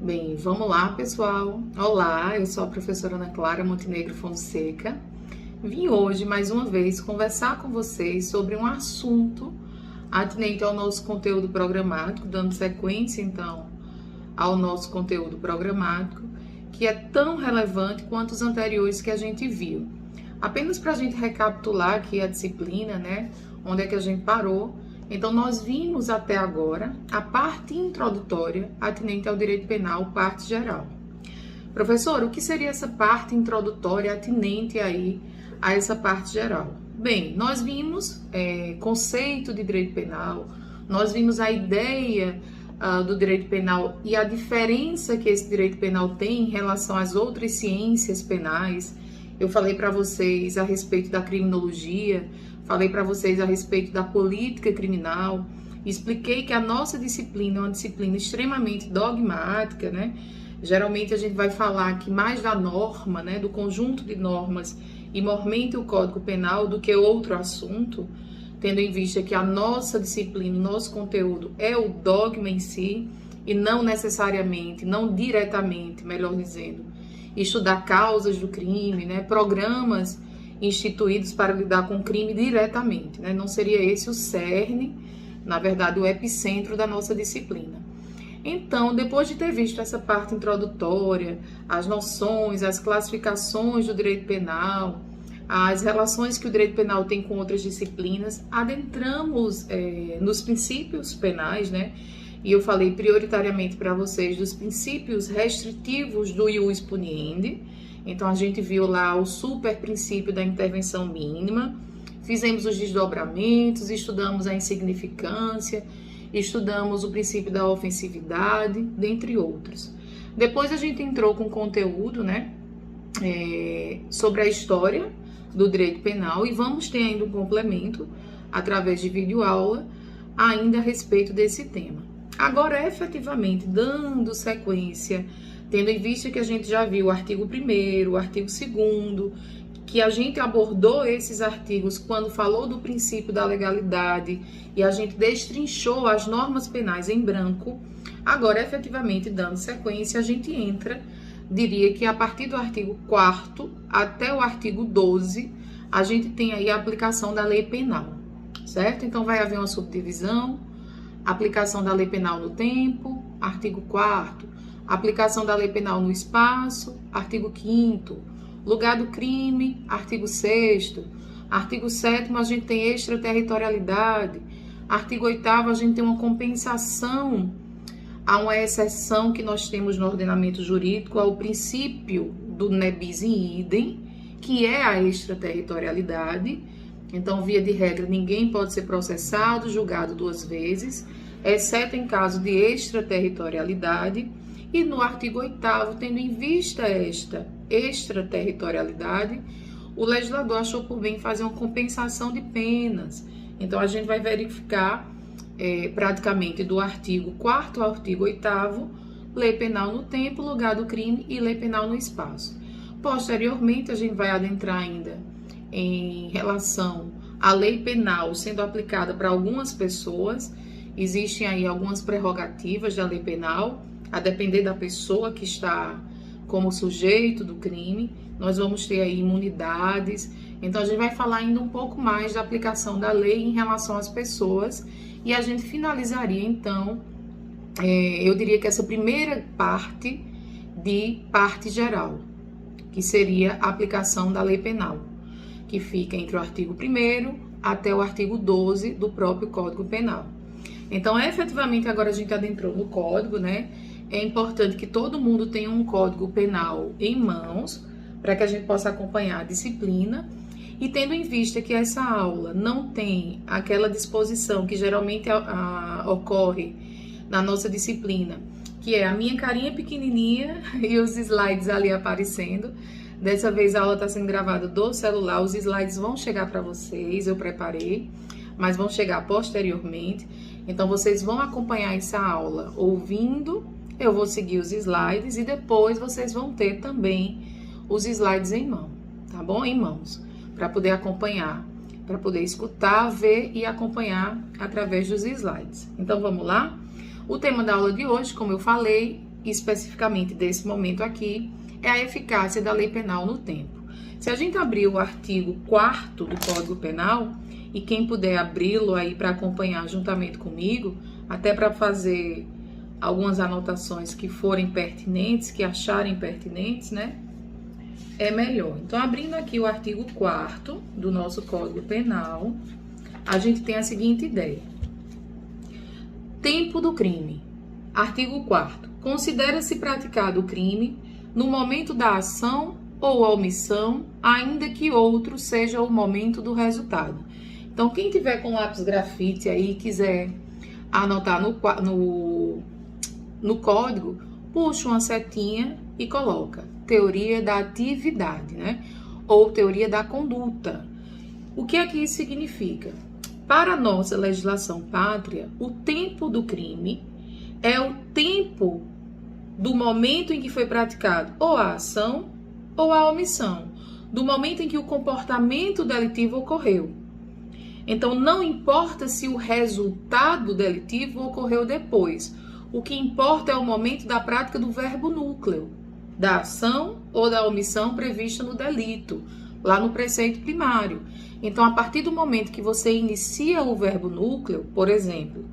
Bem, vamos lá, pessoal. Olá, eu sou a professora Ana Clara Montenegro Fonseca. Vim hoje, mais uma vez, conversar com vocês sobre um assunto atinente ao nosso conteúdo programático, dando sequência, então, ao nosso conteúdo programático, que é tão relevante quanto os anteriores que a gente viu. Apenas para a gente recapitular aqui a disciplina, né? Onde é que a gente parou. Então, nós vimos até agora a parte introdutória atinente ao direito penal, parte geral. Professor, o que seria essa parte introdutória atinente aí a essa parte geral? Bem, nós vimos conceito de direito penal, nós vimos a ideia do direito penal e a diferença que esse direito penal tem em relação às outras ciências penais. Eu falei para vocês a respeito da criminologia, falei para vocês a respeito da política criminal, expliquei que a nossa disciplina é uma disciplina extremamente dogmática, né? Geralmente a gente vai falar aqui mais da norma, né? Do conjunto de normas e mormente o Código Penal do que outro assunto, tendo em vista que a nossa disciplina, o nosso conteúdo é o dogma em si e não necessariamente, não diretamente, melhor dizendo, estudar causas do crime, né? Programas instituídos para lidar com o crime diretamente, né? Não seria esse o cerne, na verdade, o epicentro da nossa disciplina. Então, depois de ter visto essa parte introdutória, as noções, as classificações do direito penal, as relações que o direito penal tem com outras disciplinas, adentramos nos princípios penais, né? E eu falei prioritariamente para vocês dos princípios restritivos do ius puniendi. Então, a gente viu lá o super princípio da intervenção mínima, fizemos os desdobramentos, estudamos a insignificância, estudamos o princípio da ofensividade, dentre outros. Depois a gente entrou com conteúdo, né, sobre a história do direito penal e vamos ter ainda um complemento através de videoaula ainda a respeito desse tema. Agora, efetivamente, dando sequência, tendo em vista que a gente já viu o artigo 1º, o artigo 2º, que a gente abordou esses artigos quando falou do princípio da legalidade e a gente destrinchou as normas penais em branco, agora, efetivamente, dando sequência, a gente entra, diria que a partir do artigo 4º até o artigo 12, a gente tem aí a aplicação da lei penal, certo? Então, vai haver uma subdivisão, aplicação da lei penal no tempo, artigo 4º, aplicação da lei penal no espaço, artigo 5º, lugar do crime, artigo 6º, artigo 7º a gente tem extraterritorialidade, artigo 8º a gente tem uma compensação a uma exceção que nós temos no ordenamento jurídico ao princípio do ne bis in idem, que é a extraterritorialidade. Então, via de regra, ninguém pode ser processado, julgado duas vezes, exceto em caso de extraterritorialidade. E no artigo 8º, tendo em vista esta extraterritorialidade, o legislador achou por bem fazer uma compensação de penas. Então, a gente vai verificar praticamente do artigo 4º ao artigo 8º, lei penal no tempo, lugar do crime e lei penal no espaço. Posteriormente, a gente vai adentrar ainda em relação à lei penal sendo aplicada para algumas pessoas. Existem aí algumas prerrogativas da lei penal, a depender da pessoa que está como sujeito do crime. Nós vamos ter aí imunidades. Então, a gente vai falar ainda um pouco mais da aplicação da lei em relação às pessoas. E a gente finalizaria, então, eu diria que essa primeira parte de parte geral, que seria a aplicação da lei penal, que fica entre o artigo 1º até o artigo 12 do próprio Código Penal. Então, efetivamente, agora a gente adentrou no código, né? É importante que todo mundo tenha um Código Penal em mãos, para que a gente possa acompanhar a disciplina. E tendo em vista que essa aula não tem aquela disposição que geralmente ocorre na nossa disciplina, que é a minha carinha pequenininha e os slides ali aparecendo. Dessa vez a aula está sendo gravada do celular, os slides vão chegar para vocês, eu preparei, mas vão chegar posteriormente. Então, vocês vão acompanhar essa aula ouvindo, eu vou seguir os slides e depois vocês vão ter também os slides em mão, tá bom? Em mãos, para poder acompanhar, para poder escutar, ver e acompanhar através dos slides. Então, vamos lá? O tema da aula de hoje, como eu falei, especificamente desse momento aqui, é a eficácia da lei penal no tempo. Se a gente abrir o artigo 4º do Código Penal, e quem puder abri-lo aí para acompanhar juntamente comigo, até para fazer algumas anotações que forem pertinentes, que acharem pertinentes, né? É melhor. Então, abrindo aqui o artigo 4º do nosso Código Penal, a gente tem a seguinte ideia. Tempo do crime. Artigo 4º. Considera-se praticado o crime no momento da ação ou omissão, ainda que outro seja o momento do resultado. Então, quem tiver com lápis grafite aí e quiser anotar no código, puxa uma setinha e coloca teoria da atividade, né? Ou teoria da conduta. O que é que isso significa? Para a nossa legislação pátria, o tempo do crime é o tempo do momento em que foi praticado ou a ação ou a omissão, do momento em que o comportamento delitivo ocorreu. Então, não importa se o resultado delitivo ocorreu depois. O que importa é o momento da prática do verbo núcleo, da ação ou da omissão prevista no delito, lá no preceito primário. Então, a partir do momento que você inicia o verbo núcleo, por exemplo,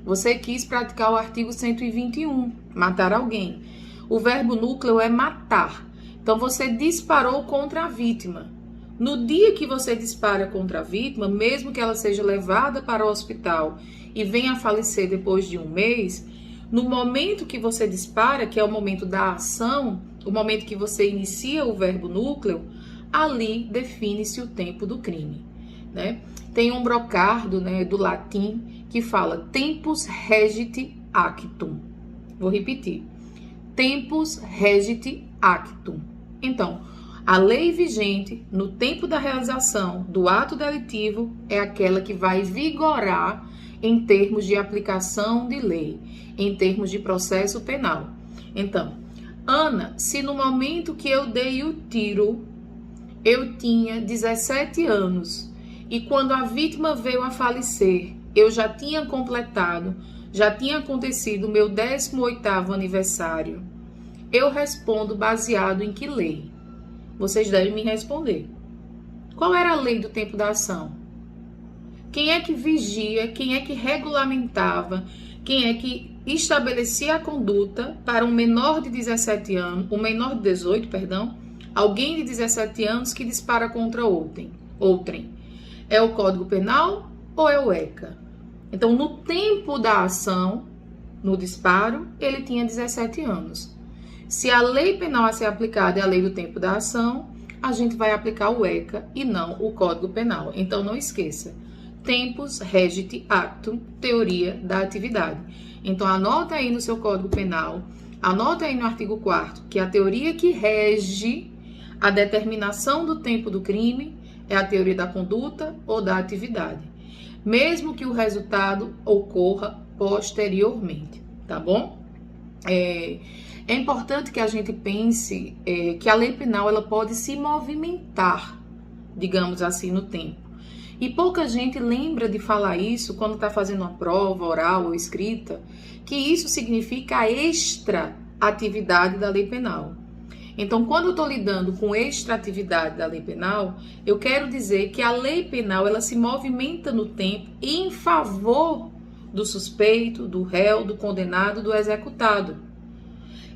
você quis praticar o artigo 121, matar alguém. O verbo núcleo é matar. Então, você disparou contra a vítima. No dia que você dispara contra a vítima, mesmo que ela seja levada para o hospital e venha a falecer depois de um mês, no momento que você dispara, que é o momento da ação, o momento que você inicia o verbo núcleo, ali define-se o tempo do crime, né? Tem um brocardo, né, do latim que fala tempus regit actum. Vou repetir. Tempus regit actum. Então, a lei vigente no tempo da realização do ato delitivo é aquela que vai vigorar em termos de aplicação de lei, em termos de processo penal. Então, Ana, se no momento que eu dei o tiro, eu tinha 17 anos e quando a vítima veio a falecer, eu já tinha completado, já tinha acontecido o meu 18º aniversário, eu respondo baseado em que lei? Vocês devem me responder. Qual era a lei do tempo da ação? Quem é que vigia, quem é que regulamentava, quem é que estabelecia a conduta para um menor de 17 anos, um menor de 18, perdão, alguém de 17 anos que dispara contra outrem? É o Código Penal ou é o ECA? Então, no tempo da ação, no disparo, ele tinha 17 anos. Se a lei penal a ser aplicada é a lei do tempo da ação, a gente vai aplicar o ECA e não o Código Penal. Então, não esqueça. Tempus regit actum, teoria da atividade. Então, anota aí no seu Código Penal, anota aí no artigo 4º, que a teoria que rege a determinação do tempo do crime é a teoria da conduta ou da atividade, mesmo que o resultado ocorra posteriormente, tá bom? É importante que a gente pense que a lei penal ela pode se movimentar, digamos assim, no tempo. E pouca gente lembra de falar isso quando está fazendo uma prova oral ou escrita, que isso significa a extra-atividade da lei penal. Então, quando eu estou lidando com extra-atividade da lei penal, eu quero dizer que a lei penal ela se movimenta no tempo em favor do suspeito, do réu, do condenado, do executado.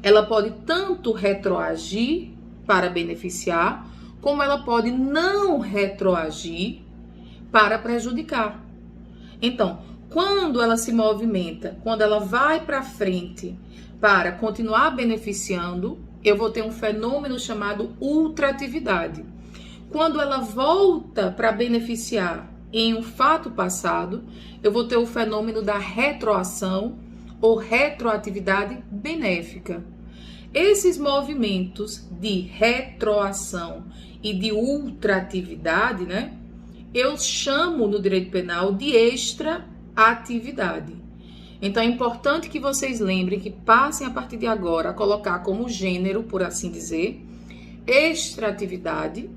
Ela pode tanto retroagir para beneficiar, como ela pode não retroagir para prejudicar. Então, quando ela se movimenta, quando ela vai para frente para continuar beneficiando, eu vou ter um fenômeno chamado ultratividade. Quando ela volta para beneficiar em um fato passado, eu vou ter o fenômeno da retroação ou retroatividade benéfica. Esses movimentos de retroação e de ultratividade, né, eu chamo no direito penal de extraatividade. Então é importante que vocês lembrem que passem a partir de agora a colocar como gênero, por assim dizer, extraatividade.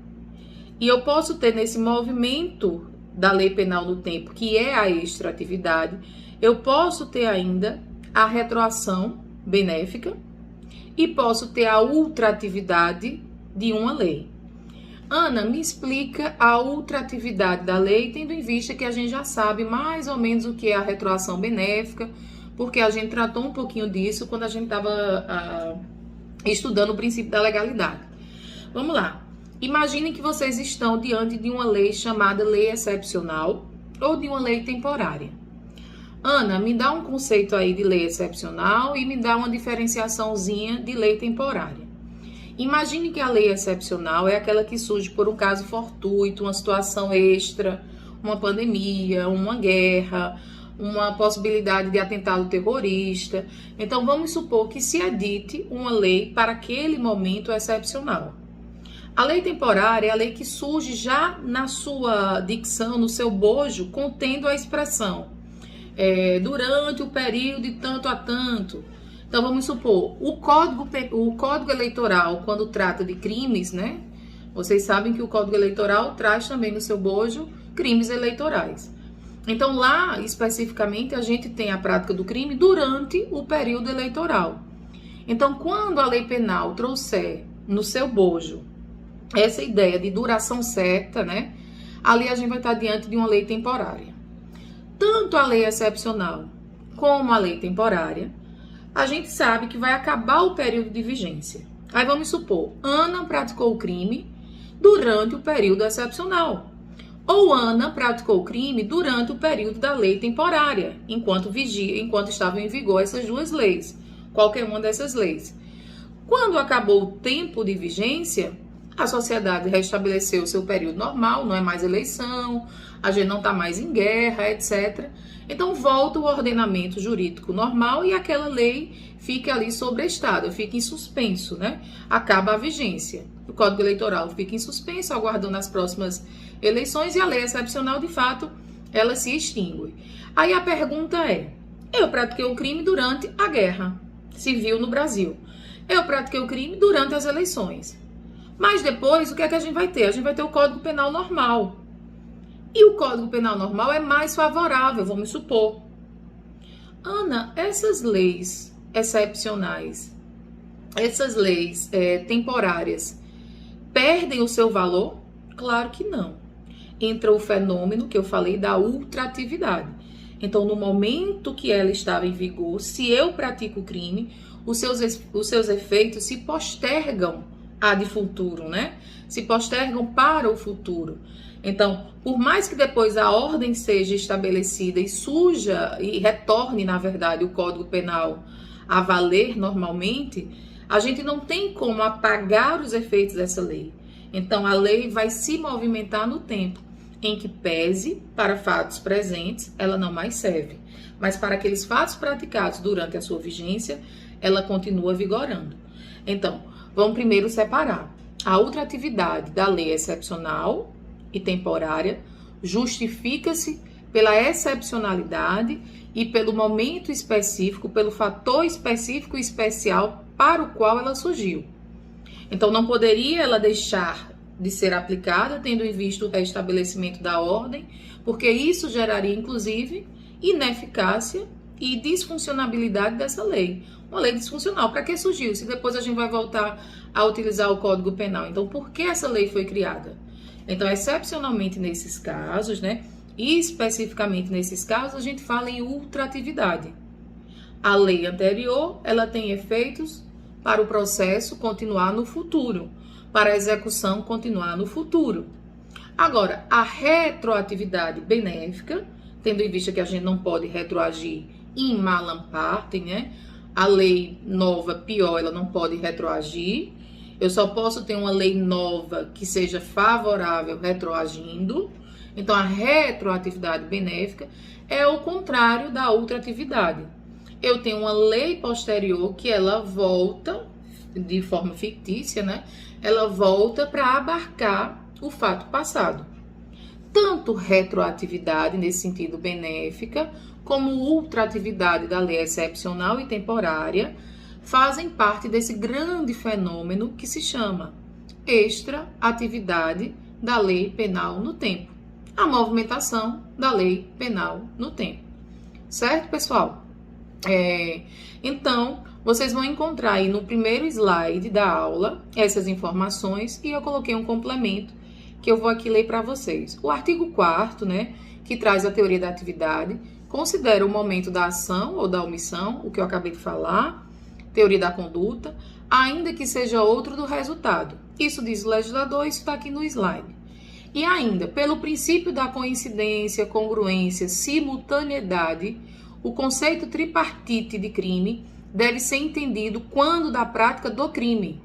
E eu posso ter nesse movimento da lei penal no tempo, que é a extraatividade, eu posso ter ainda a retroação benéfica, e posso ter a ultratividade de uma lei. Ana, me explica a ultratividade da lei, tendo em vista que a gente já sabe mais ou menos o que é a retroação benéfica, porque a gente tratou um pouquinho disso quando a gente estava estudando o princípio da legalidade. Vamos lá. Imaginem que vocês estão diante de uma lei chamada lei excepcional ou de uma lei temporária. Ana, me dá um conceito aí de lei excepcional e me dá uma diferenciaçãozinha de lei temporária. Imagine que a lei excepcional é aquela que surge por um caso fortuito, uma situação extra, uma pandemia, uma guerra, uma possibilidade de atentado terrorista. Então, vamos supor que se edite uma lei para aquele momento excepcional. A lei temporária é a lei que surge já na sua dicção, no seu bojo, contendo a expressão durante o período de tanto a tanto. Então, vamos supor, o Código Eleitoral, quando trata de crimes, né? Vocês sabem que o Código Eleitoral traz também no seu bojo crimes eleitorais. Então, lá, especificamente, a gente tem a prática do crime durante o período eleitoral. Então, quando a lei penal trouxer no seu bojo essa ideia de duração certa, né? Ali a gente vai estar diante de uma lei temporária. Tanto a lei excepcional como a lei temporária, a gente sabe que vai acabar o período de vigência. Aí vamos supor, Ana praticou o crime durante o período excepcional. Ou Ana praticou o crime durante o período da lei temporária, enquanto estavam em vigor essas duas leis, qualquer uma dessas leis. Quando acabou o tempo de vigência, a sociedade restabeleceu o seu período normal, não é mais eleição, a gente não está mais em guerra, etc. Então volta o ordenamento jurídico normal e aquela lei fica ali sobrestada, fica em suspenso, né? Acaba a vigência. O Código Eleitoral fica em suspenso, aguardando as próximas eleições, e a lei excepcional, de fato, ela se extingue. Aí a pergunta é: eu pratiquei o crime durante a guerra civil no Brasil. Eu pratiquei o crime durante as eleições. Mas depois, o que é que a gente vai ter? A gente vai ter o Código Penal normal. E o Código Penal normal é mais favorável, vamos supor. Ana, essas leis excepcionais, essas leis temporárias, perdem o seu valor? Claro que não. Entra o fenômeno que eu falei da ultratividade. Então, no momento que ela estava em vigor, se eu pratico o crime, os seus efeitos se postergam de futuro, né? Se postergam para o futuro. Então, por mais que depois a ordem seja estabelecida e surja e retorne, na verdade, o Código Penal a valer normalmente, a gente não tem como apagar os efeitos dessa lei. Então, a lei vai se movimentar no tempo em que pese para fatos presentes, ela não mais serve. Mas para aqueles fatos praticados durante a sua vigência, ela continua vigorando. Então, vamos primeiro separar a ultratividade da lei excepcional e temporária, justifica-se pela excepcionalidade e pelo momento específico, pelo fator específico e especial para o qual ela surgiu. Então, não poderia ela deixar de ser aplicada, tendo em vista o restabelecimento da ordem, porque isso geraria, inclusive, ineficácia e disfuncionabilidade dessa lei. Uma lei disfuncional, para que surgiu? Se depois a gente vai voltar a utilizar o Código Penal. Então, por que essa lei foi criada? Então, excepcionalmente nesses casos, né, e especificamente nesses casos, a gente fala em ultratividade. A lei anterior, ela tem efeitos para o processo continuar no futuro, para a execução continuar no futuro. Agora, a retroatividade benéfica, tendo em vista que a gente não pode retroagir in malam partem, né? A lei nova, pior, ela não pode retroagir. Eu só posso ter uma lei nova que seja favorável retroagindo. Então, a retroatividade benéfica é o contrário da ultratividade. Eu tenho uma lei posterior que ela volta, de forma fictícia, né? Ela volta para abarcar o fato passado. Tanto retroatividade, nesse sentido benéfica, como ultratividade da lei excepcional e temporária, fazem parte desse grande fenômeno que se chama extraatividade da lei penal no tempo. A movimentação da lei penal no tempo. Certo, pessoal? Então, Vocês vão encontrar aí no primeiro slide da aula essas informações e eu coloquei um complemento que eu vou aqui ler para vocês. O artigo 4º, né, que traz a teoria da atividade, considera o momento da ação ou da omissão, o que eu acabei de falar, teoria da conduta, ainda que seja outro do resultado. Isso diz o legislador, isso está aqui no slide. E ainda, pelo princípio da coincidência, congruência, simultaneidade, o conceito tripartite de crime deve ser entendido quando da prática do crime.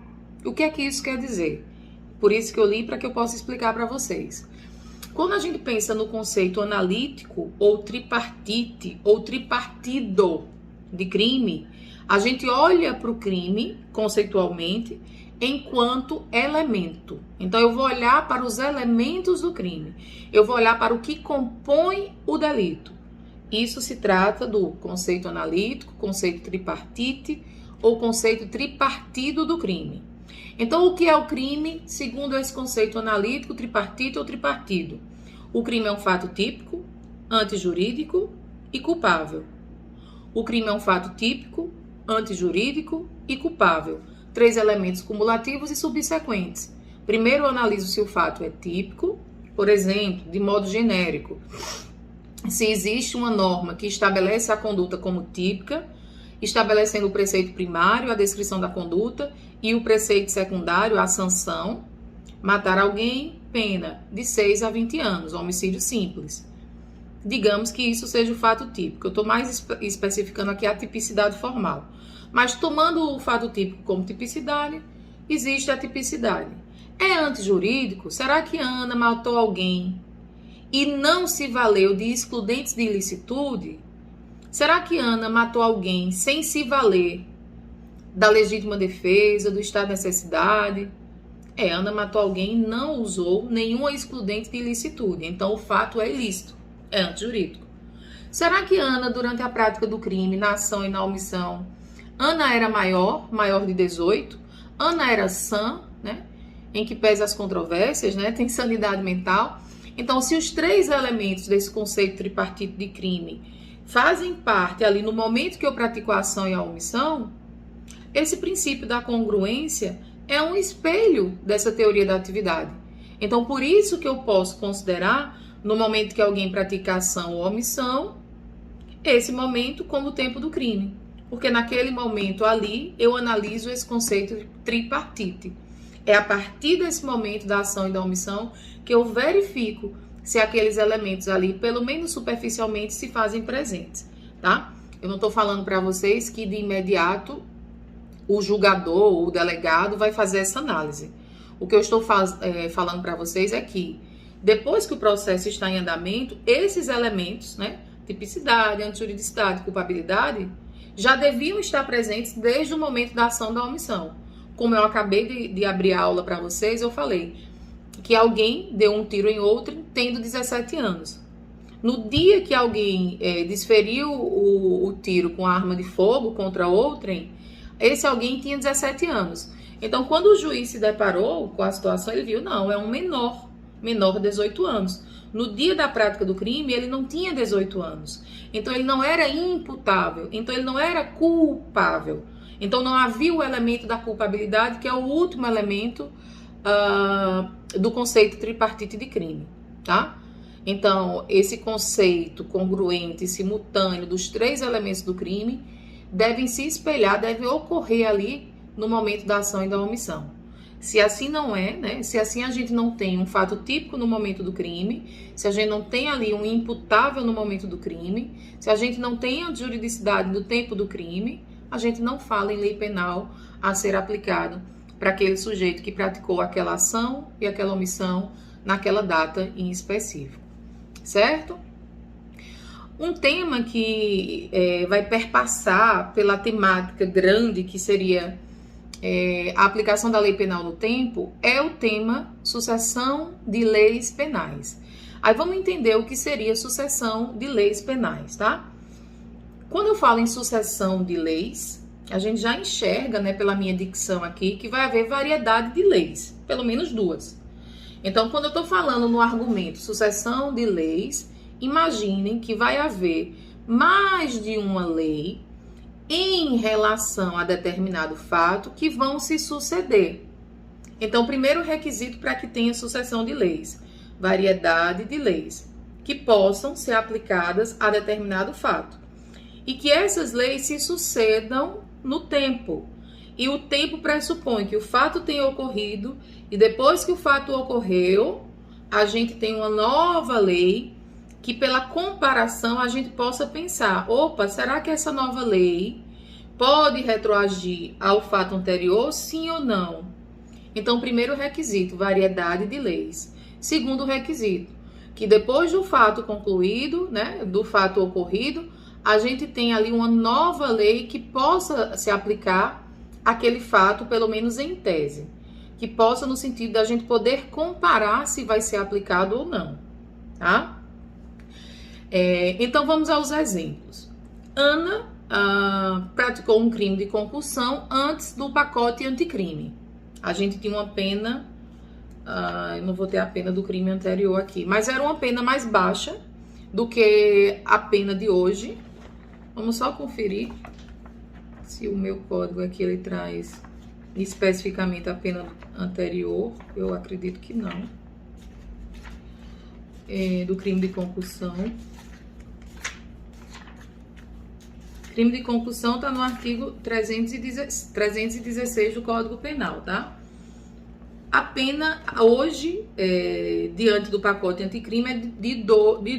O que é que isso quer dizer? Por isso que eu li para que eu possa explicar para vocês. Quando a gente pensa no conceito analítico ou tripartite ou tripartido de crime, a gente olha para o crime conceitualmente enquanto elemento. Então eu vou olhar para os elementos do crime. Eu vou olhar para o que compõe o delito. Isso se trata do conceito analítico, conceito tripartite ou conceito tripartido do crime. Então, o que é o crime, segundo esse conceito analítico, tripartite ou tripartido? O crime é um fato típico, antijurídico e culpável. O crime é um fato típico, antijurídico e culpável. 3 elementos cumulativos e subsequentes. Primeiro, eu analiso se o fato é típico, por exemplo, de modo genérico. Se existe uma norma que estabelece a conduta como típica, estabelecendo o preceito primário, a descrição da conduta, e o preceito secundário, a sanção, matar alguém, pena de 6 a 20 anos, homicídio simples. Digamos que isso seja o fato típico. Eu estou mais especificando aqui a tipicidade formal. Mas tomando o fato típico como tipicidade, existe a tipicidade. É antijurídico? Será que Ana matou alguém e não se valeu de excludentes de ilicitude? Será que Ana matou alguém sem se valer da legítima defesa, do estado de necessidade? Ana matou alguém e não usou nenhuma excludente de ilicitude. Então, o fato é ilícito, é antijurídico. Será que Ana, durante a prática do crime, na ação e na omissão, Ana era maior de 18? Ana era sã, né? Em que pesa as controvérsias, né? Tem sanidade mental. Então, se os 3 elementos desse conceito tripartite de crime fazem parte ali no momento que eu pratico a ação e a omissão, esse princípio da congruência é um espelho dessa teoria da atividade. Então, por isso que eu posso considerar, no momento que alguém pratica ação ou omissão, esse momento como o tempo do crime. Porque naquele momento ali, eu analiso esse conceito tripartite. É a partir desse momento da ação e da omissão que eu verifico se aqueles elementos ali, pelo menos superficialmente, se fazem presentes, tá? Eu não estou falando para vocês que de imediato o julgador ou o delegado vai fazer essa análise. O que eu estou falando para vocês é que depois que o processo está em andamento, esses elementos, né, tipicidade, antijuridicidade, culpabilidade, já deviam estar presentes desde o momento da ação da omissão. Como eu acabei de abrir a aula para vocês, eu falei que alguém deu um tiro em outrem tendo 17 anos. No dia que alguém desferiu o tiro com arma de fogo contra outrem, esse alguém tinha 17 anos. Então, quando o juiz se deparou com a situação, ele viu, não, é um menor de 18 anos. No dia da prática do crime, ele não tinha 18 anos. Então, ele não era imputável. Então, ele não era culpável. Então, não havia o elemento da culpabilidade, que é o último elemento do conceito tripartite de crime, tá? Então, esse conceito congruente e simultâneo dos 3 elementos do crime devem se espelhar, devem ocorrer ali no momento da ação e da omissão. Se assim não é, né? Se assim a gente não tem um fato típico no momento do crime, se a gente não tem ali um imputável no momento do crime, se a gente não tem a juridicidade no tempo do crime, a gente não fala em lei penal a ser aplicado para aquele sujeito que praticou aquela ação e aquela omissão naquela data em específico, certo? Um tema que vai perpassar pela temática grande que seria a aplicação da lei penal no tempo é o tema sucessão de leis penais. Aí vamos entender o que seria sucessão de leis penais, tá? Quando eu falo em sucessão de leis, a gente já enxerga, né, pela minha dicção aqui, que vai haver variedade de leis, pelo menos 2. Então, quando eu estou falando no argumento sucessão de leis, imaginem que vai haver mais de uma lei em relação a determinado fato que vão se suceder. Então, primeiro requisito para que tenha sucessão de leis, variedade de leis, que possam ser aplicadas a determinado fato. E que essas leis se sucedam no tempo. E o tempo pressupõe que o fato tenha ocorrido e depois que o fato ocorreu, a gente tem uma nova lei que pela comparação a gente possa pensar, opa, será que essa nova lei pode retroagir ao fato anterior, sim ou não? Então, primeiro requisito, variedade de leis. Segundo requisito, que depois do fato concluído, né, do fato ocorrido, a gente tem ali uma nova lei que possa se aplicar àquele fato, pelo menos em tese. Que possa no sentido da gente poder comparar se vai ser aplicado ou não, tá? Então, vamos aos exemplos. Ana praticou um crime de concussão antes do pacote anticrime. A gente tinha uma pena, eu não vou ter a pena do crime anterior aqui, mas era uma pena mais baixa do que a pena de hoje. Vamos só conferir se o meu código aqui ele traz especificamente a pena anterior. Eu acredito que não. Do crime de concussão. Crime de concussão está no artigo 316 do Código Penal, tá? A pena hoje, diante do pacote anticrime, é de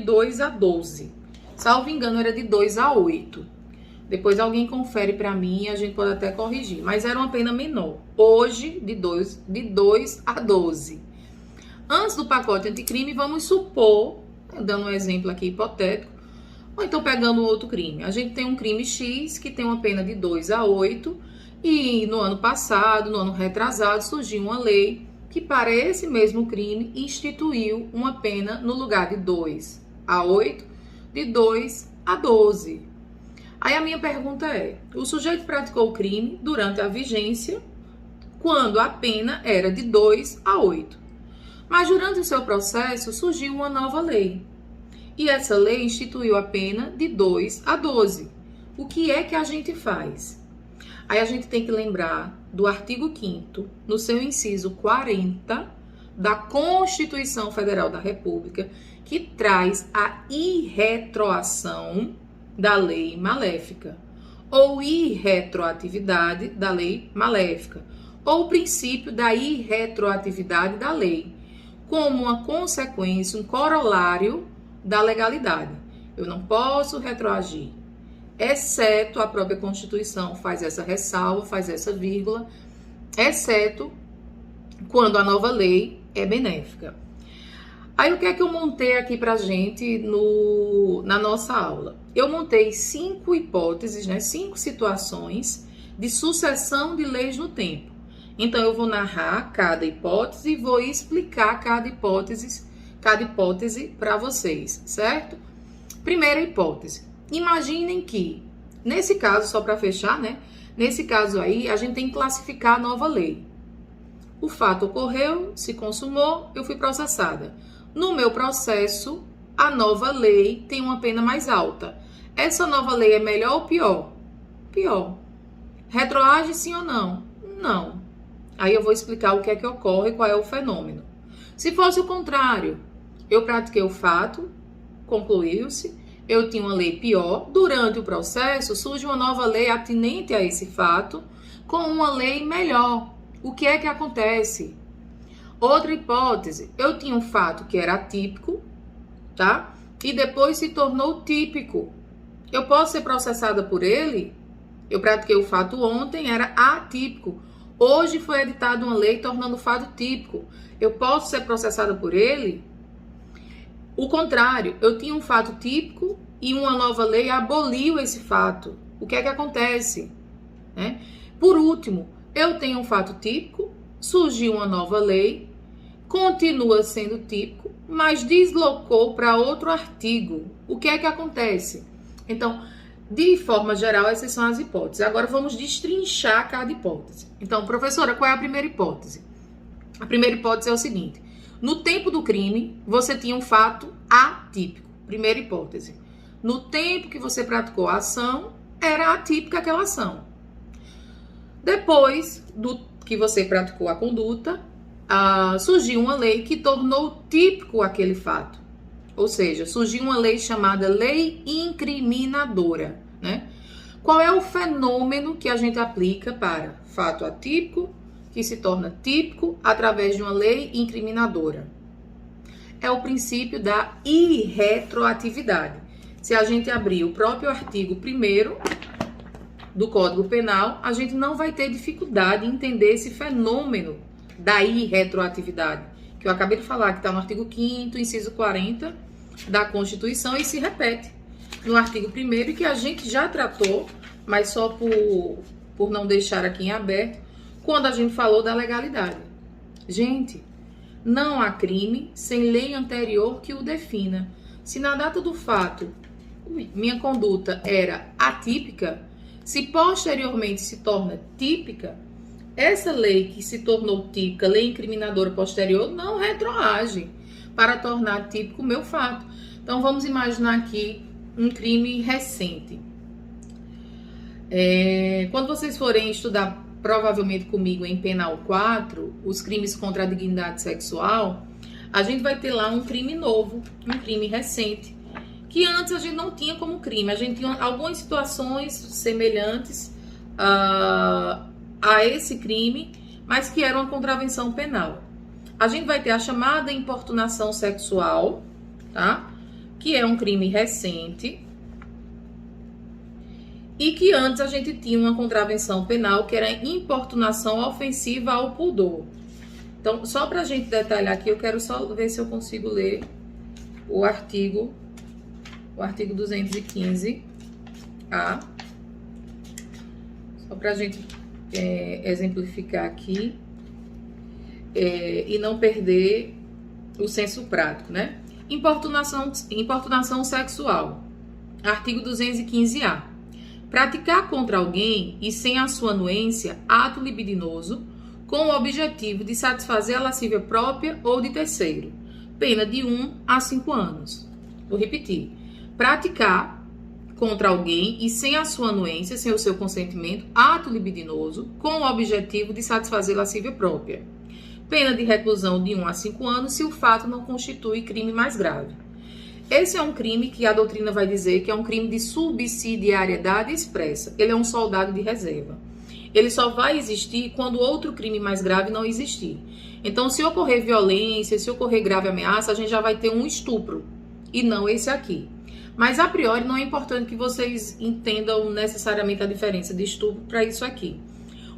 2 a 12. Salvo engano, era de 2 a 8. Depois alguém confere para mim e a gente pode até corrigir. Mas era uma pena menor. Hoje, de 2 a 12. Antes do pacote anticrime, vamos supor, dando um exemplo aqui hipotético, ou então pegando outro crime. A gente tem um crime X que tem uma pena de 2 a 8 e no ano passado, no ano retrasado, surgiu uma lei que para esse mesmo crime instituiu uma pena no lugar de 2 a 8, de 2 a 12. Aí a minha pergunta é, o sujeito praticou o crime durante a vigência, quando a pena era de 2 a 8. Mas durante o seu processo surgiu uma nova lei. E essa lei instituiu a pena de 2 a 12. O que é que a gente faz? Aí a gente tem que lembrar do artigo 5º, no seu inciso 40, da Constituição Federal da República, que traz a irretroação da lei maléfica, ou irretroatividade da lei maléfica, ou o princípio da irretroatividade da lei, como uma consequência, um corolário da legalidade. Eu não posso retroagir, exceto a própria Constituição faz essa ressalva, faz essa vírgula, exceto quando a nova lei é benéfica. Aí o que é que eu montei aqui pra gente na nossa aula? Eu montei 5 hipóteses, né, 5 situações de sucessão de leis no tempo. Então eu vou narrar cada hipótese e vou explicar cada hipótese para vocês, certo? Primeira hipótese. Imaginem que, nesse caso, só para fechar, né? Nesse caso aí, a gente tem que classificar a nova lei. O fato ocorreu, se consumou, eu fui processada. No meu processo, a nova lei tem uma pena mais alta. Essa nova lei é melhor ou pior? Pior. Retroage sim ou não? Não. Aí eu vou explicar o que é que ocorre, qual é o fenômeno. Se fosse o contrário, eu pratiquei o fato, concluiu-se, eu tinha uma lei pior, durante o processo surge uma nova lei atinente a esse fato, com uma lei melhor. O que é que acontece? Outra hipótese, eu tinha um fato que era atípico, tá? E depois se tornou típico. Eu posso ser processada por ele? Eu pratiquei o fato ontem, era atípico. Hoje foi editada uma lei tornando o fato típico. Eu posso ser processada por ele? O contrário, eu tinha um fato típico e uma nova lei aboliu esse fato. O que é que acontece? Por último, eu tenho um fato típico, surgiu uma nova lei, continua sendo típico, mas deslocou para outro artigo. O que é que acontece? Então, de forma geral, essas são as hipóteses. Agora vamos destrinchar cada hipótese. Então, professora, qual é a primeira hipótese? A primeira hipótese é o seguinte: no tempo do crime, você tinha um fato atípico. Primeira hipótese. No tempo que você praticou a ação, era atípica aquela ação. Depois do que você praticou a conduta, surgiu uma lei que tornou típico aquele fato. Ou seja, surgiu uma lei chamada lei incriminadora, né? Qual é o fenômeno que a gente aplica para fato atípico que se torna típico através de uma lei incriminadora? É o princípio da irretroatividade. Se a gente abrir o próprio artigo 1º do Código Penal, a gente não vai ter dificuldade em entender esse fenômeno da irretroatividade, que eu acabei de falar, que está no artigo 5º, inciso 40 da Constituição, e se repete no artigo 1º, e que a gente já tratou, mas só por não deixar aqui em aberto, quando a gente falou da legalidade. Gente, não há crime sem lei anterior que o defina. Se na data do fato minha conduta era atípica, se posteriormente se torna típica, essa lei que se tornou típica, lei incriminadora posterior, não retroage para tornar típico o meu fato. Então vamos imaginar aqui um crime recente. Quando vocês forem estudar provavelmente comigo em Penal 4, os crimes contra a dignidade sexual, a gente vai ter lá um crime novo, um crime recente, que antes a gente não tinha como crime. A gente tinha algumas situações semelhantes a esse crime, mas que eram uma contravenção penal. A gente vai ter a chamada importunação sexual, tá? Que é um crime recente, e que antes a gente tinha uma contravenção penal que era importunação ofensiva ao pudor. Então, só para a gente detalhar aqui, eu quero só ver se eu consigo ler o artigo 215A, só para a gente exemplificar aqui e não perder o senso prático, né? Importunação sexual, artigo 215A. Praticar contra alguém e sem a sua anuência ato libidinoso com o objetivo de satisfazer a lascívia própria ou de terceiro. Pena de 1 a 5 anos. Vou repetir. Praticar contra alguém e sem a sua anuência, sem o seu consentimento, ato libidinoso com o objetivo de satisfazer a lascívia própria. Pena de reclusão de 1 a 5 anos se o fato não constitui crime mais grave. Esse é um crime que a doutrina vai dizer que é um crime de subsidiariedade expressa. Ele é um soldado de reserva. Ele só vai existir quando outro crime mais grave não existir. Então, se ocorrer violência, se ocorrer grave ameaça, a gente já vai ter um estupro, e não esse aqui. Mas, a priori, não é importante que vocês entendam necessariamente a diferença de estupro para isso aqui.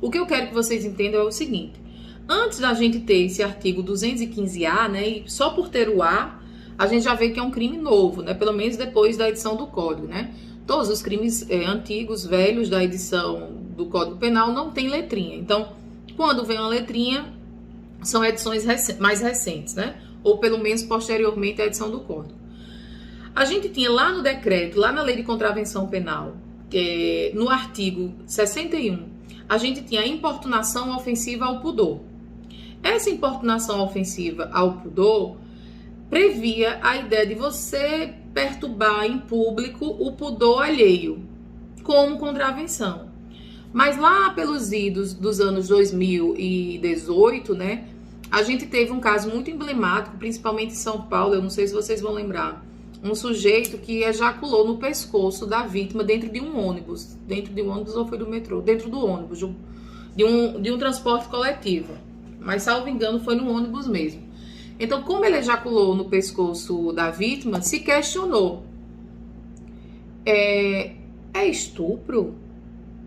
O que eu quero que vocês entendam é o seguinte. Antes da gente ter esse artigo 215A, né, e só por ter o A, a gente já vê que é um crime novo, né? Pelo menos depois da edição do Código, né? Todos os crimes antigos, velhos da edição do Código Penal não tem letrinha. Então, quando vem uma letrinha, são edições mais recentes, né? Ou pelo menos posteriormente à edição do Código. A gente tinha lá no decreto, lá na Lei de Contravenção Penal, no artigo 61, a gente tinha a importunação ofensiva ao pudor. Essa importunação ofensiva ao pudor previa a ideia de você perturbar em público o pudor alheio, como contravenção. Mas lá pelos idos dos anos 2018, né, a gente teve um caso muito emblemático, principalmente em São Paulo, eu não sei se vocês vão lembrar, um sujeito que ejaculou no pescoço da vítima dentro de um ônibus ou foi do metrô? Dentro do ônibus, de um transporte coletivo. Mas, salvo engano, foi no ônibus mesmo. Então, como ele ejaculou no pescoço da vítima, se questionou. É estupro?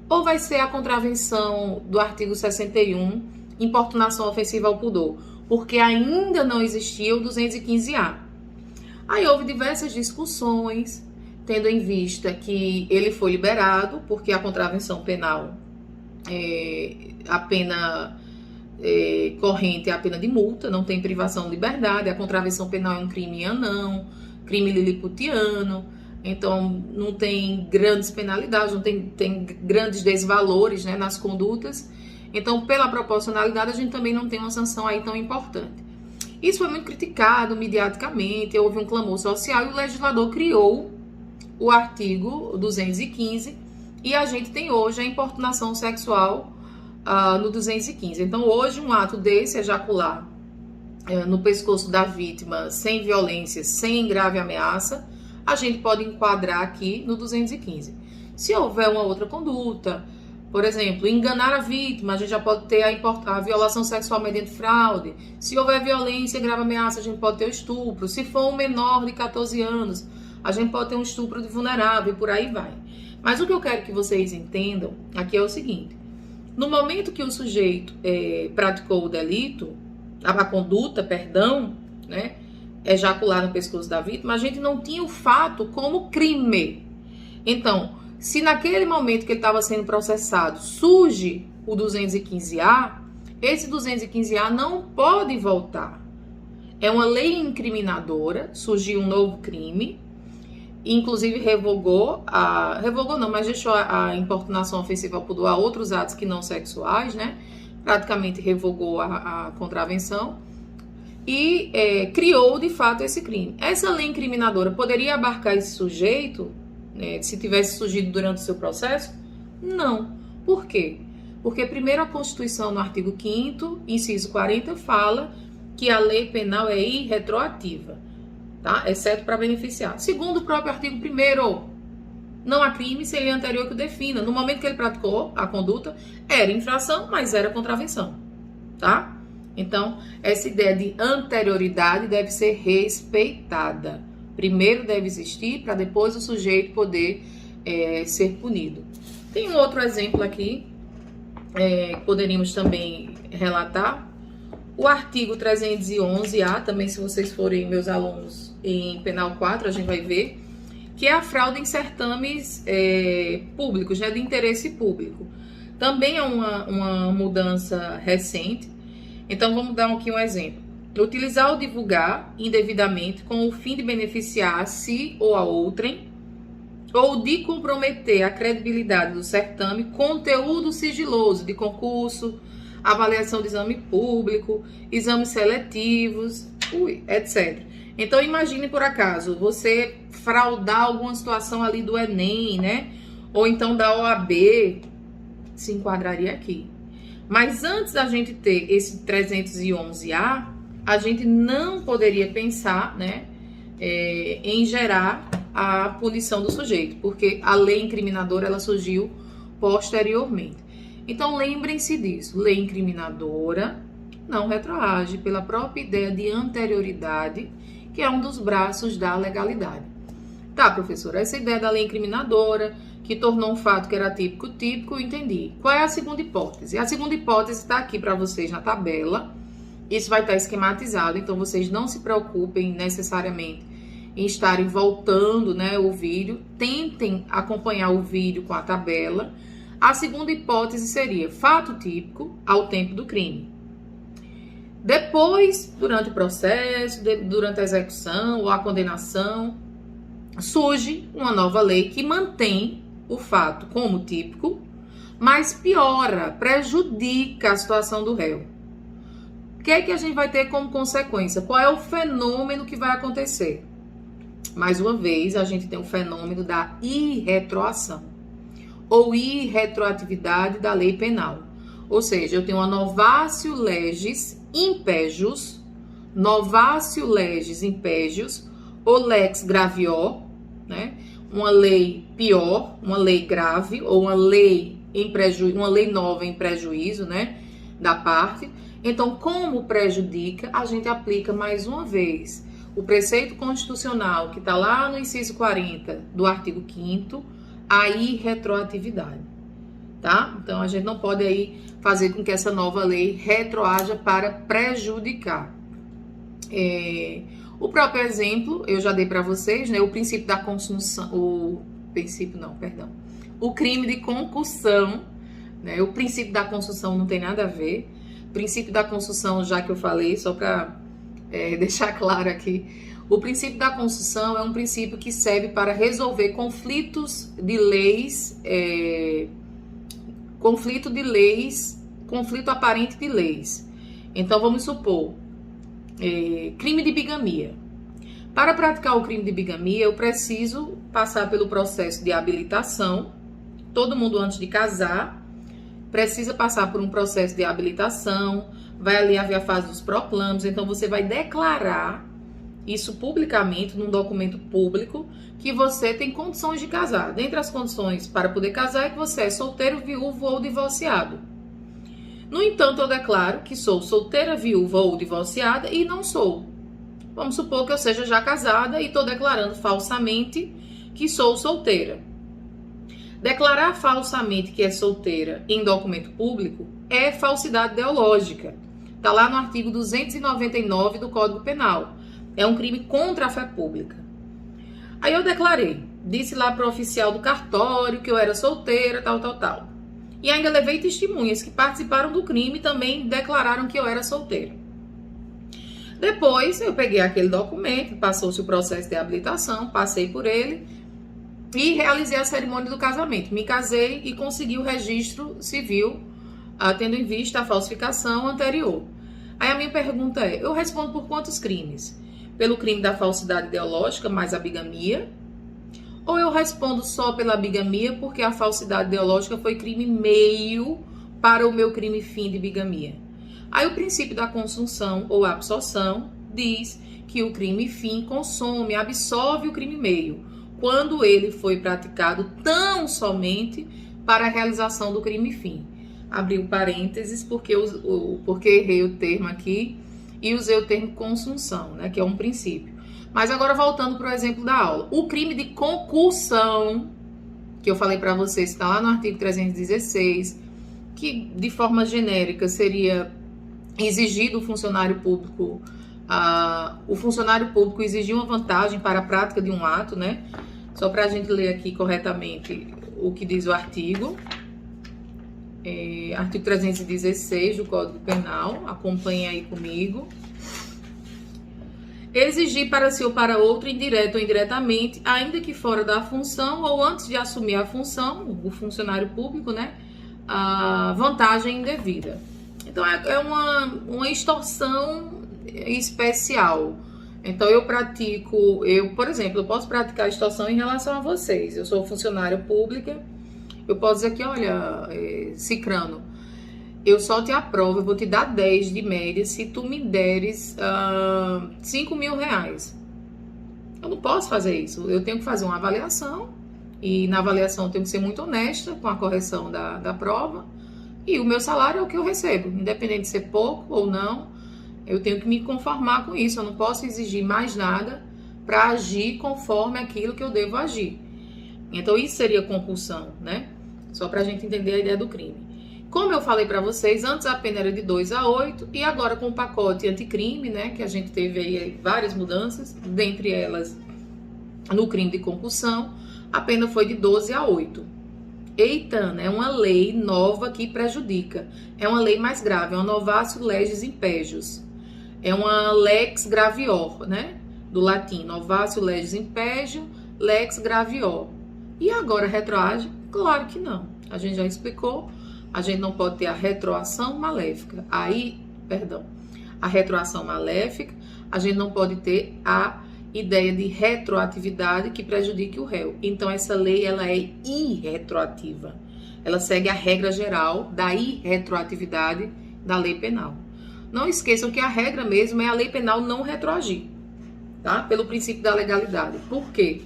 Ou vai ser a contravenção do artigo 61, importunação ofensiva ao pudor? Porque ainda não existia o 215A. Aí houve diversas discussões, tendo em vista que ele foi liberado, porque a contravenção penal, a pena corrente é a pena de multa, não tem privação de liberdade, a contravenção penal é um crime anão, crime liliputiano, então não tem grandes penalidades, não tem grandes desvalores, né, nas condutas. Então, pela proporcionalidade, a gente também não tem uma sanção aí tão importante. Isso foi muito criticado mediaticamente, houve um clamor social e o legislador criou o artigo 215, E a gente tem hoje a importunação sexual no 215. Então, hoje, um ato desse, ejacular no pescoço da vítima, sem violência, sem grave ameaça, a gente pode enquadrar aqui no 215. Se houver uma outra conduta, por exemplo, enganar a vítima, a gente já pode ter a violação sexual mediante fraude. Se houver violência e grave ameaça, a gente pode ter o estupro. Se for um menor de 14 anos, a gente pode ter um estupro de vulnerável e por aí vai. Mas o que eu quero que vocês entendam aqui é o seguinte. No momento que o sujeito praticou o delito, a conduta, perdão, né, ejacular no pescoço da vítima, a gente não tinha o fato como crime. Então, se naquele momento que ele estava sendo processado surge o 215A, esse 215A não pode voltar. É uma lei incriminadora, surgiu um novo crime, inclusive revogou não, mas deixou a importunação ofensiva ao pudor a outros atos que não sexuais, né? Praticamente revogou a contravenção e criou de fato esse crime. Essa lei incriminadora poderia abarcar esse sujeito, né, se tivesse surgido durante o seu processo? Não. Por quê? Porque primeiro a Constituição, no artigo 5º, inciso 40, fala que a lei penal é irretroativa, tá? Exceto para beneficiar. Segundo o próprio artigo 1º, não há crime se ele é anterior que o defina. No momento que ele praticou a conduta, era infração, mas era contravenção, tá? Então, essa ideia de anterioridade deve ser respeitada. Primeiro deve existir, para depois o sujeito poder ser punido. Tem um outro exemplo aqui, que poderíamos também relatar. O artigo 311-A, também se vocês forem meus alunos em Penal 4, a gente vai ver, que é a fraude em certames públicos, né, de interesse público. Também é uma mudança recente. Então, vamos dar aqui um exemplo. Utilizar ou divulgar indevidamente com o fim de beneficiar a si ou a outrem, ou de comprometer a credibilidade do certame, conteúdo sigiloso de concurso, avaliação de exame público, exames seletivos, etc. Então, imagine por acaso você fraudar alguma situação ali do Enem, né? Ou então da OAB, se enquadraria aqui. Mas antes da gente ter esse 311-A, a gente não poderia pensar, né, em gerar a punição do sujeito, porque a lei incriminadora ela surgiu posteriormente. Então, lembrem-se disso. Lei incriminadora não retroage pela própria ideia de anterioridade, que é um dos braços da legalidade. Tá, professora, essa ideia da lei incriminadora, que tornou um fato que era típico, eu entendi. Qual é a segunda hipótese? A segunda hipótese está aqui para vocês na tabela. Isso vai estar esquematizado, então vocês não se preocupem necessariamente em estarem voltando, né, o vídeo. Tentem acompanhar o vídeo com a tabela. A segunda hipótese seria fato típico ao tempo do crime. Depois, durante o processo, durante a execução ou a condenação, surge uma nova lei que mantém o fato como típico, mas piora, prejudica a situação do réu. O que é que a gente vai ter como consequência? Qual é o fenômeno que vai acontecer? Mais uma vez, a gente tem o fenômeno da irretroação ou irretroatividade da lei penal. Ou seja, eu tenho uma novatio legis impégios, ou lex gravior, né? Uma lei pior, uma lei grave, ou uma lei nova em prejuízo, né, da parte. Então, como prejudica, a gente aplica mais uma vez o preceito constitucional que está lá no inciso 40 do artigo 5º, a irretroatividade, tá? Então, a gente não pode aí fazer com que essa nova lei retroaja para prejudicar. O próprio exemplo, eu já dei para vocês, né? O princípio da consunção, o crime de concussão, né? O princípio da consunção não tem nada a ver. O princípio da consunção, já que eu falei, só para deixar claro aqui, o princípio da consunção é um princípio que serve para resolver conflitos de leis, conflito aparente de leis. Então, vamos supor, crime de bigamia. Para praticar o crime de bigamia, eu preciso passar pelo processo de habilitação, todo mundo antes de casar precisa passar por um processo de habilitação, vai ali haver a fase dos proclames, então você vai declarar isso publicamente, num documento público, que você tem condições de casar. Dentre as condições para poder casar é que você é solteiro, viúvo ou divorciado. No entanto, eu declaro que sou solteira, viúva ou divorciada e não sou. Vamos supor que eu seja já casada e estou declarando falsamente que sou solteira. Declarar falsamente que é solteira em documento público é falsidade ideológica. Está lá no artigo 299 do Código Penal. É um crime contra a fé pública. Aí eu declarei, disse lá para o oficial do cartório que eu era solteira, tal. E ainda levei testemunhas que participaram do crime e também declararam que eu era solteira. Depois eu peguei aquele documento, passou-se o processo de habilitação, passei por ele e realizei a cerimônia do casamento. Me casei e consegui o registro civil, tendo em vista a falsificação anterior. Aí a minha pergunta é, eu respondo por quantos crimes? Pelo crime da falsidade ideológica, mais a bigamia? Ou eu respondo só pela bigamia porque a falsidade ideológica foi crime meio para o meu crime fim de bigamia? Aí o princípio da consunção ou absorção diz que o crime fim consome, absorve o crime meio, quando ele foi praticado tão somente para a realização do crime fim. Abri um parênteses porque errei o termo aqui e usei o termo consunção, né, que é um princípio. Mas agora voltando para o exemplo da aula. O crime de concussão, que eu falei para vocês, está lá no artigo 316, que de forma genérica seria exigir do funcionário público, o funcionário público exigir uma vantagem para a prática de um ato, né? Só para a gente ler aqui corretamente o que diz o artigo. Artigo 316 do Código Penal, acompanhe aí comigo. Exigir para si ou para outro, indireto ou indiretamente, ainda que fora da função ou antes de assumir a função, o funcionário público, né, a vantagem indevida. Então, é uma extorsão especial. Então, por exemplo, eu posso praticar extorsão em relação a vocês. Eu sou funcionária pública. Eu posso dizer que, olha, Cicrano, eu só te aprovo, eu vou te dar 10 de média se tu me deres 5 mil reais. Eu não posso fazer isso. Eu tenho que fazer uma avaliação e na avaliação eu tenho que ser muito honesta com a correção da prova e o meu salário é o que eu recebo. Independente de ser pouco ou não, eu tenho que me conformar com isso. Eu não posso exigir mais nada para agir conforme aquilo que eu devo agir. Então isso seria compulsão, né? Só para a gente entender a ideia do crime. Como eu falei para vocês, antes a pena era de 2 a 8 e agora com o pacote anticrime, né, que a gente teve aí várias mudanças, dentre elas no crime de concussão, a pena foi de 12 a 8. Eita, é uma lei nova que prejudica. É uma lei mais grave, é uma novatio legis impégios. É uma lex gravior, né, do latim, novatio legis impégio, lex gravior. E agora retroage? Claro que não. A gente já explicou. A gente não pode ter a retroação maléfica. A retroação maléfica, a gente não pode ter a ideia de retroatividade que prejudique o réu. Então, essa lei, ela é irretroativa. Ela segue a regra geral da irretroatividade da lei penal. Não esqueçam que a regra mesmo é a lei penal não retroagir, tá? Pelo princípio da legalidade. Por quê?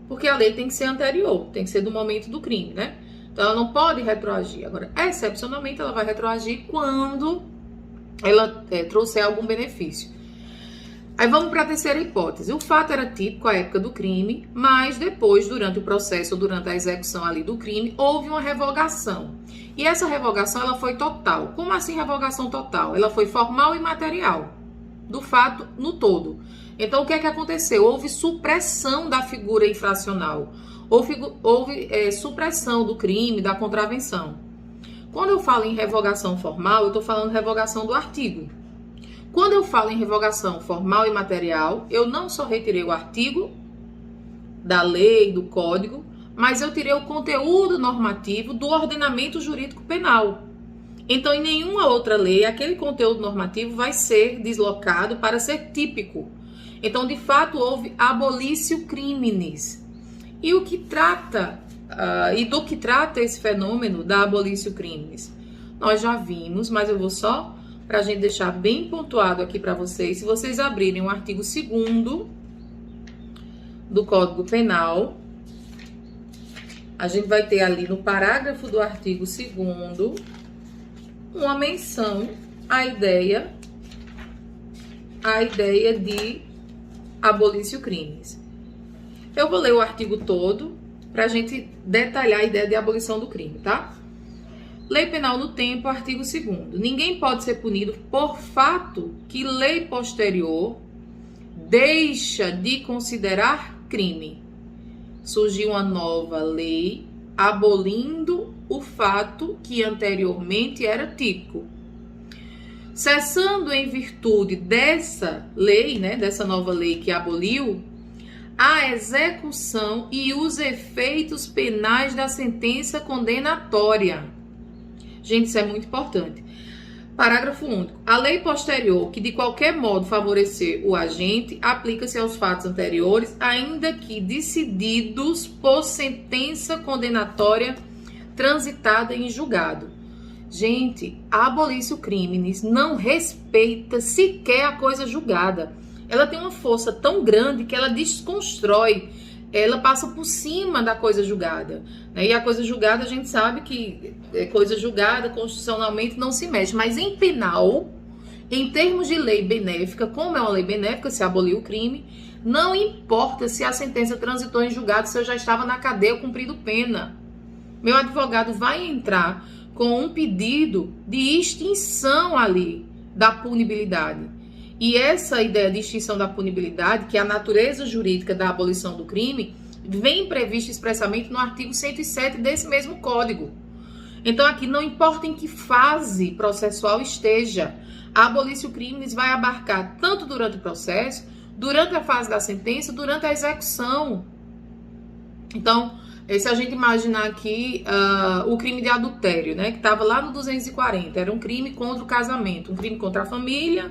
Porque a lei tem que ser anterior, tem que ser do momento do crime, né? Então, ela não pode retroagir. Agora, excepcionalmente, ela vai retroagir quando ela trouxer algum benefício. Aí vamos para a terceira hipótese. O fato era típico à época do crime, mas depois, durante o processo ou durante a execução ali do crime, houve uma revogação. E essa revogação, ela foi total. Como assim revogação total? Ela foi formal e material, do fato no todo. Então, o que é que aconteceu? Houve supressão da figura infracional. Houve supressão do crime, da contravenção. Quando eu falo em revogação formal, eu estou falando revogação do artigo. Quando eu falo em revogação formal e material, eu não só retirei o artigo da lei, do código, mas eu tirei o conteúdo normativo do ordenamento jurídico penal. Então, em nenhuma outra lei, aquele conteúdo normativo vai ser deslocado para ser típico. Então, de fato, houve abolício criminis. E o que trata E do que trata esse fenômeno da abolício crimes? Nós já vimos, mas eu vou só, para a gente deixar bem pontuado aqui para vocês, se vocês abrirem o artigo 2º do Código Penal, a gente vai ter ali no parágrafo do artigo 2º uma menção à ideia de abolício crimes. Eu vou ler o artigo todo para a gente detalhar a ideia de abolição do crime, tá? Lei Penal no Tempo, artigo 2º. Ninguém pode ser punido por fato que lei posterior deixa de considerar crime. Surgiu uma nova lei abolindo o fato que anteriormente era típico. Cessando em virtude dessa lei, dessa nova lei que aboliu, a execução e os efeitos penais da sentença condenatória. Gente, isso é muito importante. Parágrafo único. A lei posterior, que de qualquer modo favorecer o agente, aplica-se aos fatos anteriores, ainda que decididos por sentença condenatória transitada em julgado. Gente, a abolício crimes não respeita sequer a coisa julgada. Ela tem uma força tão grande que ela desconstrói, ela passa por cima da coisa julgada. E a coisa julgada, a gente sabe que coisa julgada constitucionalmente não se mexe. Mas em penal, em termos de lei benéfica, como é uma lei benéfica, se aboliu o crime, não importa se a sentença transitou em julgado, se eu já estava na cadeia cumprindo pena. Meu advogado vai entrar com um pedido de extinção ali da punibilidade. E essa ideia de extinção da punibilidade, que é a natureza jurídica da abolição do crime, vem prevista expressamente no artigo 107 desse mesmo código. Então aqui não importa em que fase processual esteja, a abolício crimes vai abarcar tanto durante o processo, durante a fase da sentença, durante a execução. Então, se a gente imaginar aqui o crime de adultério, que estava lá no 240, era um crime contra o casamento, um crime contra a família,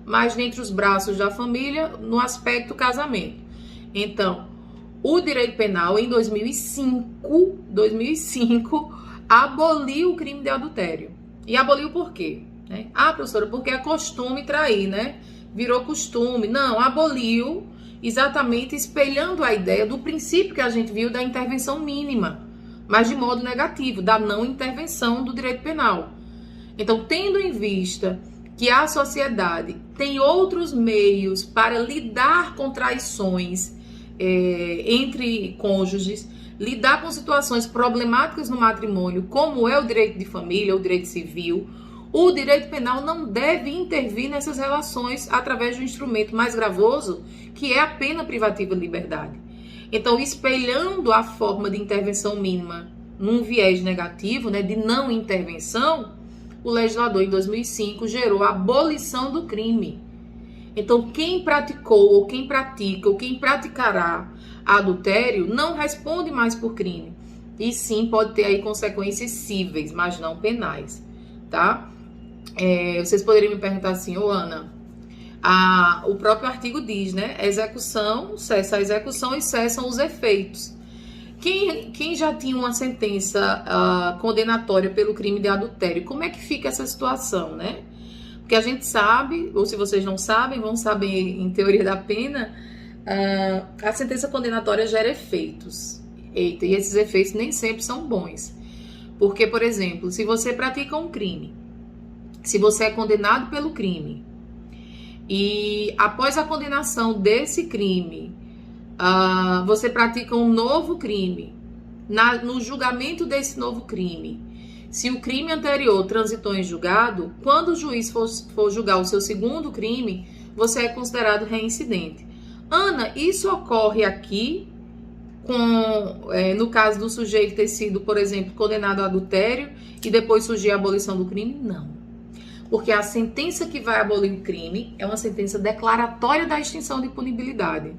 mas dentre os braços da família, no aspecto casamento. Então, o direito penal, em 2005, aboliu o crime de adultério. E aboliu por quê? Professora, porque é costume trair, Virou costume. Não, aboliu exatamente espelhando a ideia do princípio que a gente viu da intervenção mínima, mas de modo negativo, da não intervenção do direito penal. Então, tendo em vista que a sociedade tem outros meios para lidar com traições entre cônjuges, lidar com situações problemáticas no matrimônio, como é o direito de família, o direito civil, o direito penal não deve intervir nessas relações através de um instrumento mais gravoso, que é a pena privativa de liberdade. Então, espelhando a forma de intervenção mínima num viés negativo, de não intervenção, o legislador, em 2005, gerou a abolição do crime. Então, quem praticou, ou quem pratica, ou quem praticará adultério, não responde mais por crime. E sim, pode ter aí consequências cíveis, mas não penais, tá? Vocês poderiam me perguntar assim, Ana, o próprio artigo diz, execução, cessa a execução e cessam os efeitos. Quem já tinha uma sentença condenatória pelo crime de adultério, como é que fica essa situação, Porque a gente sabe, ou se vocês não sabem, vão saber em teoria da pena, a sentença condenatória gera efeitos. E esses efeitos nem sempre são bons. Porque, por exemplo, se você pratica um crime, se você é condenado pelo crime, e após a condenação desse crime, você pratica um novo crime, no julgamento desse novo crime, se o crime anterior transitou em julgado, quando o juiz for julgar o seu segundo crime, você é considerado reincidente. Ana, isso ocorre aqui, no caso do sujeito ter sido, por exemplo, condenado a adultério e depois surgir a abolição do crime? Não. Porque a sentença que vai abolir o crime é uma sentença declaratória da extinção de punibilidade.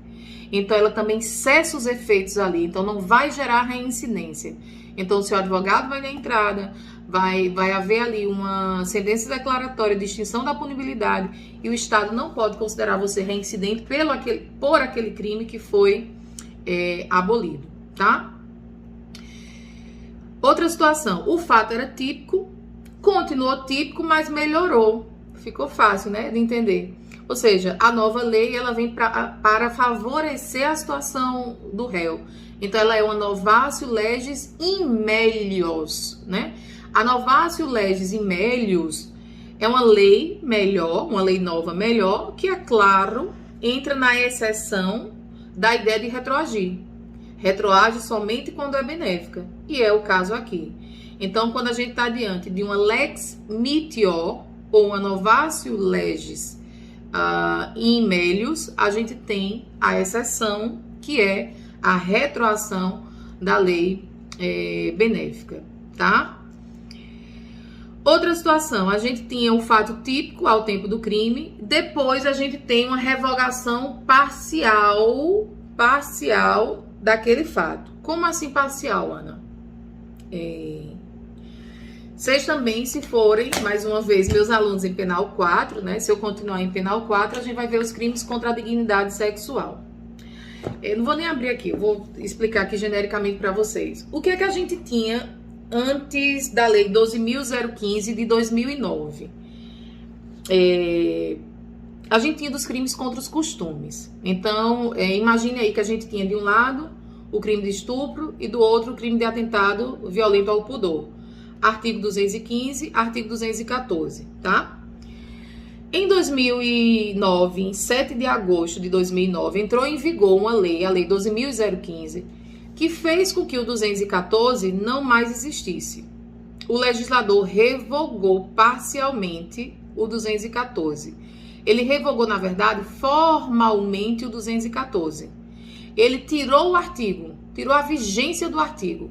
Então, ela também cessa os efeitos ali. Então, não vai gerar reincidência. Então, o seu advogado vai na entrada, vai haver ali uma sentença declaratória de extinção da punibilidade e o Estado não pode considerar você reincidente por aquele crime que foi abolido, tá? Outra situação, o fato era típico, continuou típico, mas melhorou. Ficou fácil, né, de entender. Ou seja, a nova lei, ela vem para favorecer a situação do réu. Então, ela é uma novatio legis in melius, né? A novatio legis in melius é uma lei melhor, uma lei nova melhor, que, é claro, entra na exceção da ideia de retroagir. Retroage somente quando é benéfica, e é o caso aqui. Então, quando a gente está diante de uma lex meteor ou uma novatio legis in melius, a gente tem a exceção, que é a retroação da lei benéfica, tá? Outra situação, a gente tinha o fato típico ao tempo do crime, depois a gente tem uma revogação parcial daquele fato. Como assim parcial, Ana? Vocês também, se forem, mais uma vez, meus alunos em penal 4, né? Se eu continuar em penal 4, a gente vai ver os crimes contra a dignidade sexual. Eu não vou nem abrir aqui, eu vou explicar aqui genericamente para vocês. O que é que a gente tinha antes da lei 12.015 de 2009? A gente tinha dos crimes contra os costumes. Então, imagine aí que a gente tinha de um lado o crime de estupro e do outro o crime de atentado violento ao pudor. Artigo 215, artigo 214, tá? Em 2009, em 7 de agosto de 2009, entrou em vigor uma lei, a lei 12.015, que fez com que o 214 não mais existisse. O legislador revogou parcialmente o 214. Ele revogou, na verdade, formalmente o 214. Ele tirou o artigo, tirou a vigência do artigo.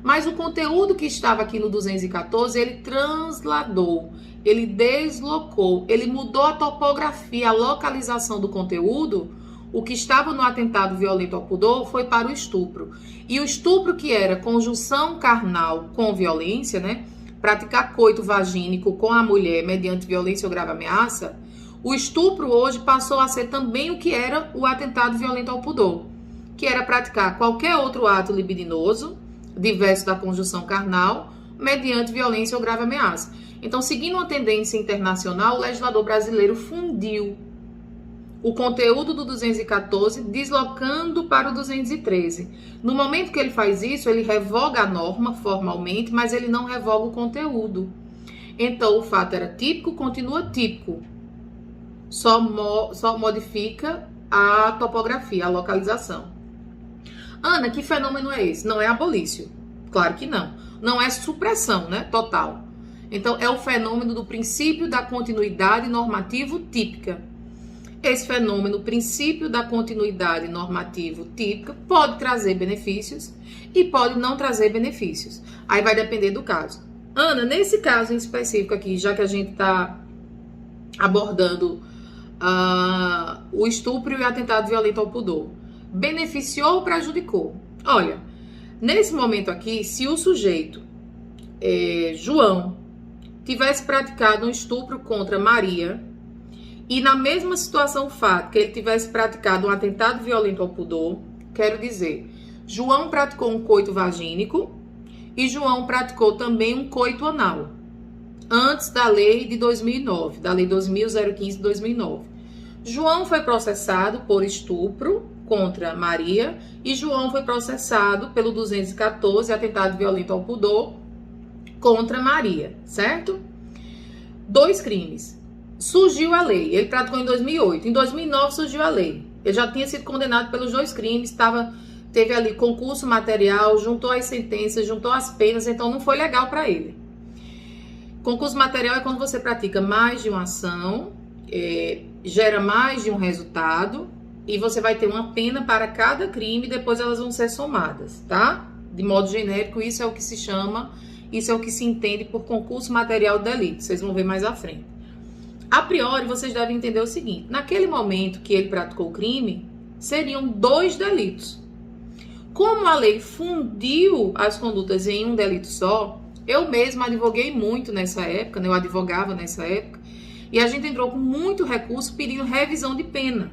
Mas o conteúdo que estava aqui no 214, ele transladou, ele deslocou, ele mudou a topografia, a localização do conteúdo. O que estava no atentado violento ao pudor foi para o estupro. E o estupro, que era conjunção carnal com violência, né? Praticar coito vagínico com a mulher mediante violência ou grave ameaça, o estupro hoje passou a ser também o que era o atentado violento ao pudor, que era praticar qualquer outro ato libidinoso, diverso da conjunção carnal, mediante violência ou grave ameaça. Então, seguindo uma tendência internacional, o legislador brasileiro fundiu o conteúdo do 214, deslocando para o 213. No momento que ele faz isso, ele revoga a norma formalmente, mas ele não revoga o conteúdo. Então, o fato era típico, continua típico. Só modifica a topografia, a localização. Ana, que fenômeno é esse? Não é abolício. Claro que não. Não é supressão, né? Total. Então, é o fenômeno do princípio da continuidade normativo típica. Esse fenômeno, princípio da continuidade normativo típica, pode trazer benefícios e pode não trazer benefícios. Aí vai depender do caso. Ana, nesse caso em específico aqui, já que a gente está abordando o estupro e o atentado violento ao pudor, beneficiou ou prejudicou? Olha, nesse momento aqui, se o sujeito, João, tivesse praticado um estupro contra Maria e na mesma situação fática ele tivesse praticado um atentado violento ao pudor, quero dizer, João praticou um coito vagínico e João praticou também um coito anal, antes da lei de 2009, da lei 12.015 de 2009. João foi processado por estupro contra Maria e João foi processado pelo 214, atentado violento ao pudor, contra Maria, certo? 2 crimes. Surgiu a lei, ele praticou em 2008, em 2009 surgiu a lei. Ele já tinha sido condenado pelos 2 crimes, teve ali concurso material, juntou as sentenças, juntou as penas, então não foi legal para ele. Concurso material é quando você pratica mais de uma ação, gera mais de um resultado, e você vai ter uma pena para cada crime, depois elas vão ser somadas, tá? De modo genérico, isso é o que se chama, isso é o que se entende por concurso material de delito, vocês vão ver mais à frente. A priori, vocês devem entender o seguinte, naquele momento que ele praticou o crime, seriam 2 delitos. Como a lei fundiu as condutas em um delito só, eu mesma advoguei muito nessa época, né? Eu advogava nessa época, e a gente entrou com muito recurso pedindo revisão de pena,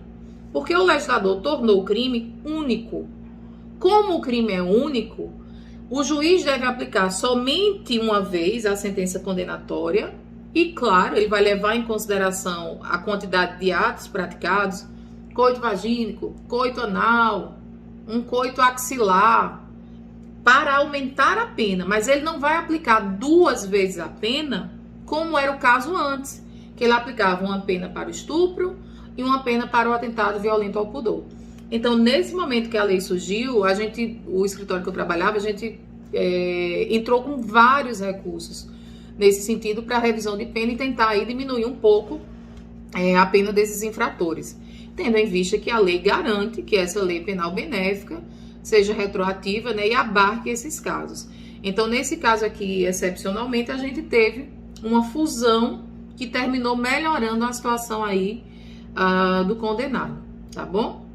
porque o legislador tornou o crime único. Como o crime é único, O juiz deve aplicar somente uma vez a sentença condenatória e, claro, ele vai levar em consideração a quantidade de atos praticados, coito vagínico, coito anal, um coito axilar, para aumentar a pena, mas ele não vai aplicar 2 vezes a pena, como era o caso antes, que ele aplicava uma pena para o estupro e uma pena para o atentado violento ao pudor. Então, nesse momento que a lei surgiu, o escritório que eu trabalhava, a gente entrou com vários recursos nesse sentido para revisão de pena e tentar aí diminuir um pouco a pena desses infratores, tendo em vista que a lei garante que essa lei penal benéfica seja retroativa, né, e abarque esses casos. Então, nesse caso aqui, excepcionalmente, a gente teve uma fusão que terminou melhorando a situação aí do condenado, tá bom?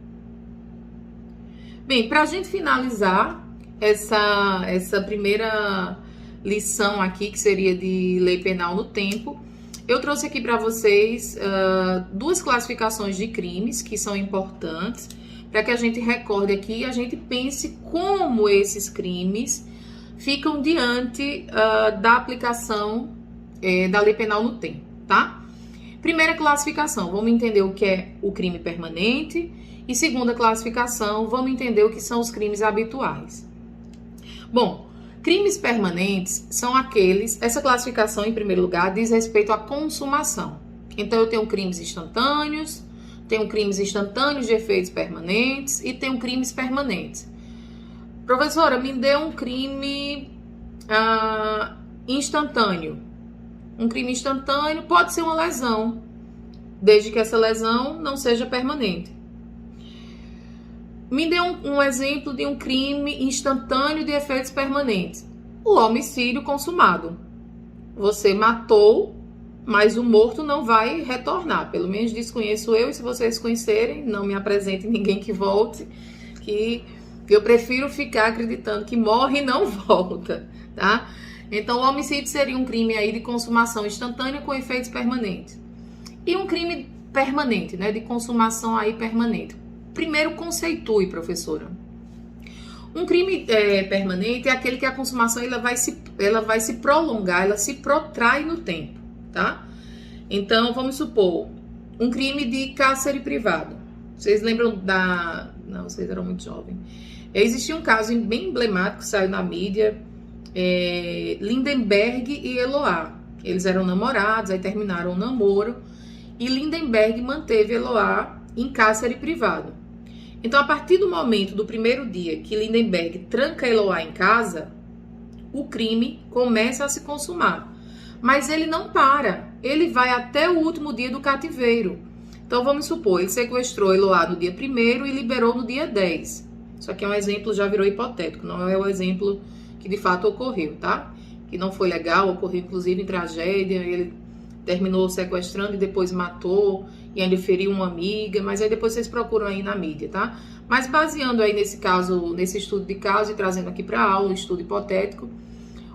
Bem, para a gente finalizar essa primeira lição aqui, que seria de lei penal no tempo, eu trouxe aqui para vocês 2 classificações de crimes que são importantes, para que a gente recorde aqui e a gente pense como esses crimes ficam diante da aplicação da lei penal no tempo, tá? Primeira classificação, vamos entender o que é o crime permanente. E segunda classificação, vamos entender o que são os crimes habituais. Bom, crimes permanentes são aqueles... Essa classificação, em primeiro lugar, diz respeito à consumação. Então, eu tenho crimes instantâneos, tenho crimes instantâneos de efeitos permanentes e tenho crimes permanentes. Professora, me dê um crime instantâneo. Um crime instantâneo pode ser uma lesão, desde que essa lesão não seja permanente. Me dê um exemplo de um crime instantâneo de efeitos permanentes. O homicídio consumado. Você matou, mas o morto não vai retornar. Pelo menos desconheço eu, e se vocês conhecerem, não me apresentem ninguém que volte, que eu prefiro ficar acreditando que morre e não volta, tá? Então, o homicídio seria um crime aí de consumação instantânea com efeitos permanentes. E um crime permanente, né, de consumação aí permanente. Primeiro, conceitue, professora. Um crime permanente é aquele que a consumação ela vai se prolongar, ela se protrai no tempo, tá? Então, vamos supor, um crime de cárcere privado. Vocês lembram da... Não, vocês eram muito jovens. Existia um caso bem emblemático que saiu na mídia, Lindenberg e Eloá. Eles eram namorados, aí terminaram o namoro, e Lindenberg manteve Eloá em cárcere privado. Então, a partir do momento do primeiro dia que Lindenberg tranca Eloá em casa, o crime começa a se consumar. Mas ele não para, ele vai até o último dia do cativeiro. Então, vamos supor, ele sequestrou Eloá no dia 1º e liberou no dia 10. Isso aqui é um exemplo, já virou hipotético, não é o exemplo que de fato ocorreu, tá? Que não foi legal, ocorreu inclusive em tragédia, ele terminou sequestrando e depois matou e ainda feriu uma amiga, mas aí depois vocês procuram aí na mídia, tá? Mas baseando aí nesse caso, nesse estudo de caso e trazendo aqui para aula, um estudo hipotético,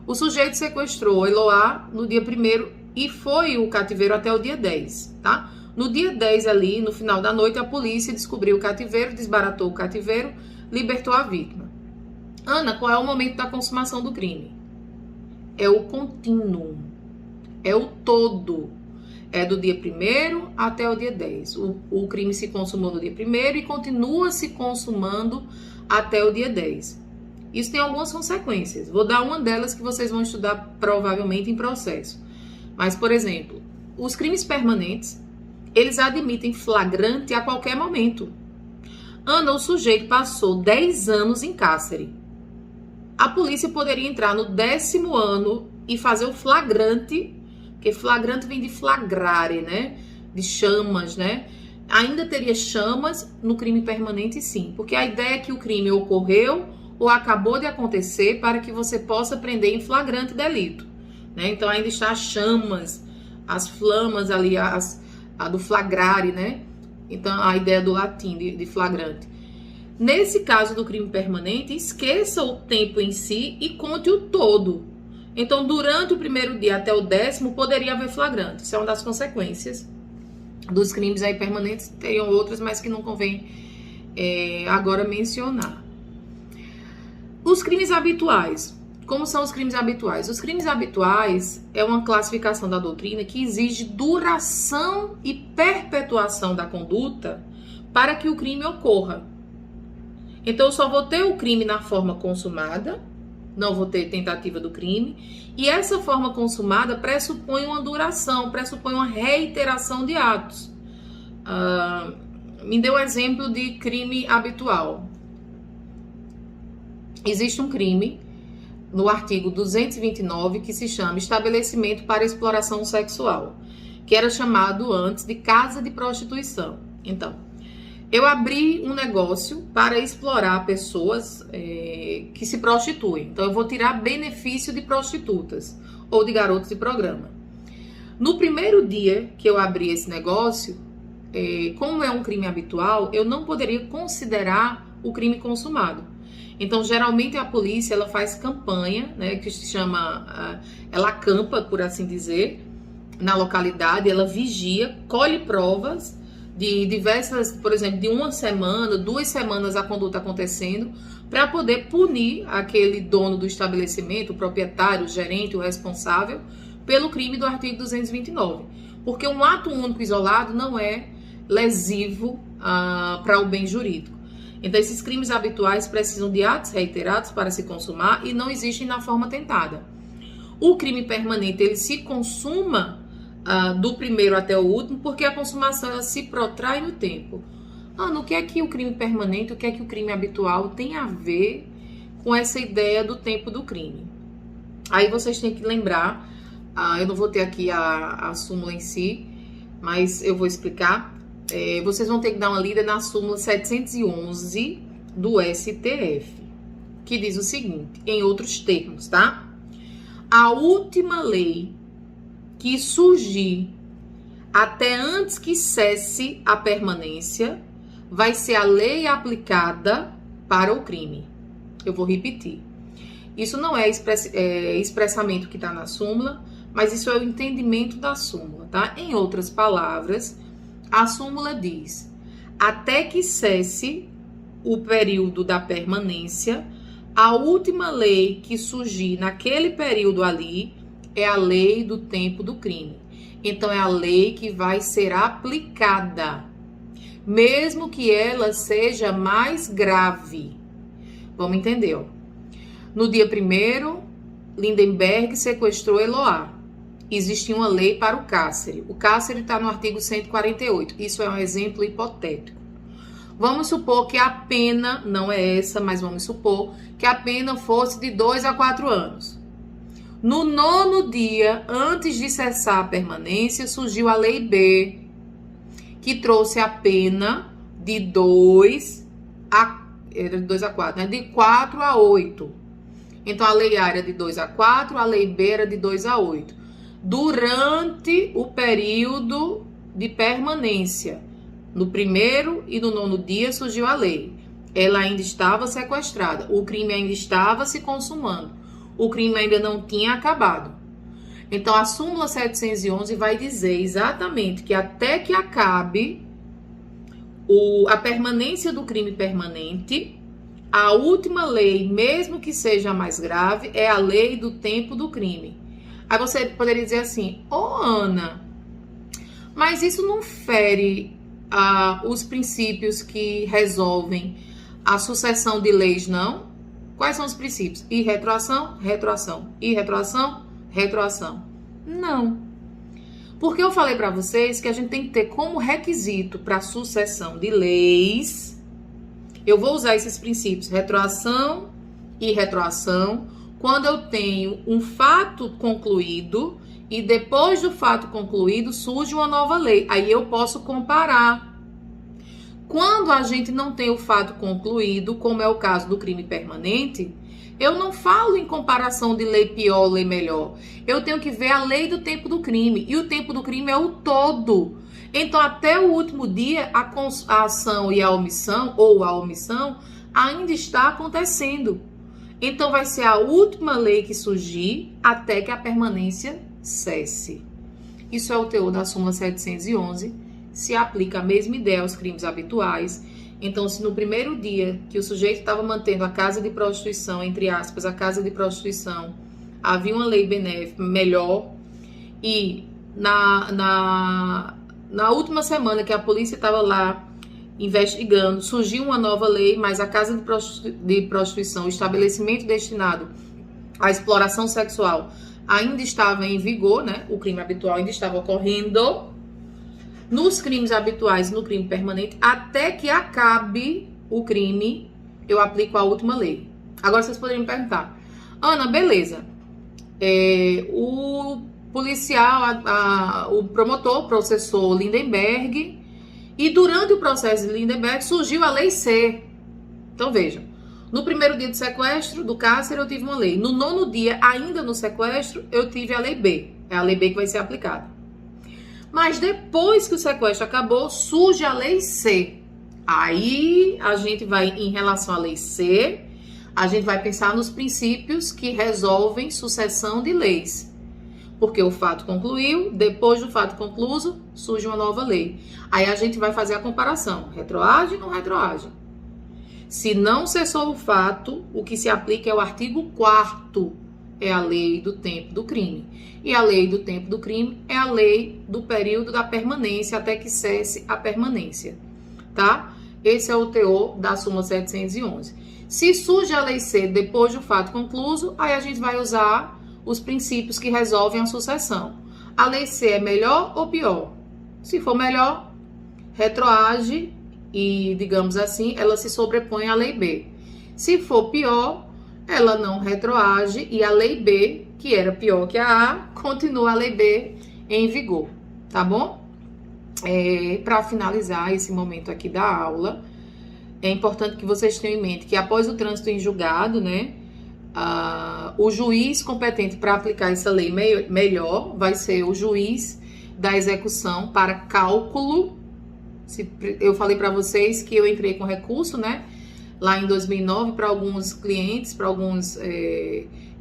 o sujeito sequestrou Eloá no dia 1º e foi o cativeiro até o dia 10, tá? No dia 10 ali, no final da noite, a polícia descobriu o cativeiro, desbaratou o cativeiro, libertou a vítima. Ana, qual é o momento da consumação do crime? É o contínuo, é o todo. É do dia 1º até o dia 10. O crime se consumou no dia 1º e continua se consumando até o dia 10. Isso tem algumas consequências. Vou dar uma delas que vocês vão estudar provavelmente em processo. Mas, por exemplo, os crimes permanentes, eles admitem flagrante a qualquer momento. Ana, o sujeito passou 10 anos em cárcere. A polícia poderia entrar no 10º ano e fazer o flagrante, porque flagrante vem de flagrare, né? De chamas, né? Ainda teria chamas no crime permanente, sim. Porque a ideia é que o crime ocorreu ou acabou de acontecer para que você possa prender em flagrante delito, né? Então ainda está as chamas, as flamas ali, a do flagrare, né? Então a ideia do latim de flagrante. Nesse caso do crime permanente, esqueça o tempo em si e conte o todo. Então, durante o 1º dia até o 10º, poderia haver flagrante. Isso é uma das consequências dos crimes aí permanentes. Teriam outras, mas que não convém agora mencionar. Os crimes habituais. Como são os crimes habituais? Os crimes habituais é uma classificação da doutrina que exige duração e perpetuação da conduta para que o crime ocorra. Então, eu só vou ter o crime na forma consumada, não vou ter tentativa do crime, e essa forma consumada pressupõe uma duração, pressupõe uma reiteração de atos. Me dê um exemplo de crime habitual. Existe um crime no artigo 229, que se chama estabelecimento para exploração sexual, que era chamado antes de casa de prostituição. Então, eu abri um negócio para explorar pessoas que se prostituem. Então, eu vou tirar benefício de prostitutas ou de garotos de programa. No primeiro dia que eu abri esse negócio, como é um crime habitual, eu não poderia considerar o crime consumado. Então, geralmente, a polícia ela faz campanha, né, que se chama, ela acampa, por assim dizer, na localidade, ela vigia, colhe provas de diversas, por exemplo, de uma semana, 2 semanas a conduta acontecendo, para poder punir aquele dono do estabelecimento, o proprietário, o gerente, o responsável, pelo crime do artigo 229. Porque um ato único isolado não é lesivo para o bem jurídico. Então, esses crimes habituais precisam de atos reiterados para se consumar e não existem na forma tentada. O crime permanente, ele se consuma do primeiro até o último, porque a consumação ela se protrai no tempo. No que é que o crime permanente, o que é que o crime habitual tem a ver com essa ideia do tempo do crime? Aí vocês têm que lembrar, eu não vou ter aqui a súmula em si, mas eu vou explicar. Vocês vão ter que dar uma lida na súmula 711 do STF, que diz o seguinte, em outros termos, tá? A última lei que surgir até antes que cesse a permanência vai ser a lei aplicada para o crime. Eu vou repetir. Isso não é expressamento que está na súmula, mas isso é o entendimento da súmula, tá? Em outras palavras, a súmula diz, até que cesse o período da permanência, a última lei que surgir naquele período ali é a lei do tempo do crime. Então, é a lei que vai ser aplicada, mesmo que ela seja mais grave. Vamos entender, ó. No dia 1º, Lindenberg sequestrou Eloá. Existia uma lei para o cárcere. O cárcere está no artigo 148. Isso é um exemplo hipotético. Vamos supor que a pena, não é essa, mas vamos supor que a pena fosse de 2 a 4 anos. No 9º dia, antes de cessar a permanência, surgiu a Lei B, que trouxe a pena de 2 a 4, né? De 4 a 8. Então, a Lei A era de 2 a 4, a Lei B era de 2 a 8. Durante o período de permanência. No 1º e no 9º dia surgiu a lei. Ela ainda estava sequestrada. O crime ainda estava se consumando. O crime ainda não tinha acabado. Então, a súmula 711 vai dizer exatamente que até que acabe a permanência do crime permanente, a última lei, mesmo que seja mais grave, é a lei do tempo do crime. Aí você poderia dizer assim, Ana, mas isso não fere os princípios que resolvem a sucessão de leis, não? Quais são os princípios? Irretroação, retroação. Irretroação, retroação. Não. Porque eu falei para vocês que a gente tem que ter como requisito para a sucessão de leis, eu vou usar esses princípios, retroação e retroação, quando eu tenho um fato concluído e depois do fato concluído surge uma nova lei. Aí eu posso comparar. Quando a gente não tem o fato concluído, como é o caso do crime permanente, eu não falo em comparação de lei pior, lei melhor. Eu tenho que ver a lei do tempo do crime. E o tempo do crime é o todo. Então, até o último dia, a ação e a omissão, ou a omissão, ainda está acontecendo. Então, vai ser a última lei que surgir até que a permanência cesse. Isso é o teor da súmula 711. Se aplica a mesma ideia aos crimes habituais Então, se no primeiro dia que o sujeito estava mantendo a casa de prostituição, entre aspas, a casa de prostituição, havia uma lei benéfica melhor, e na última semana que a polícia estava lá investigando, surgiu uma nova lei, mas a casa de prostituição, o estabelecimento destinado à exploração sexual, ainda estava em vigor, né? O crime habitual ainda estava ocorrendo. Nos crimes habituais, no crime permanente, até que acabe o crime, eu aplico a última lei. Agora vocês poderiam me perguntar, Ana, beleza, o policial, o promotor processou Lindenberg, e durante o processo de Lindenberg surgiu a lei C. Então vejam, no primeiro dia de sequestro do cárcere eu tive uma lei, no 9º dia, ainda no sequestro, eu tive a lei B, é a lei B que vai ser aplicada. Mas depois que o sequestro acabou, surge a lei C. Aí a gente vai, em relação à lei C, a gente vai pensar nos princípios que resolvem sucessão de leis. Porque o fato concluiu, depois do fato concluso, surge uma nova lei. Aí a gente vai fazer a comparação, retroage ou não retroage. Se não cessou o fato, o que se aplica é o artigo 4º, é a lei do tempo do crime. E a lei do tempo do crime é a lei do período da permanência até que cesse a permanência, tá? Esse é o teor da súmula 711. Se surge a lei C depois do fato concluso, aí a gente vai usar os princípios que resolvem a sucessão. A lei C é melhor ou pior? Se for melhor, retroage e, digamos assim, ela se sobrepõe à lei B. Se for pior, ela não retroage e a lei B, que era pior que a A, continua a lei B em vigor, tá bom? Para finalizar esse momento aqui da aula, é importante que vocês tenham em mente que após o trânsito em julgado, né, o juiz competente para aplicar essa lei melhor vai ser o juiz da execução para cálculo. Eu falei para vocês que eu entrei com recurso, né, lá em 2009 para alguns clientes, para alguns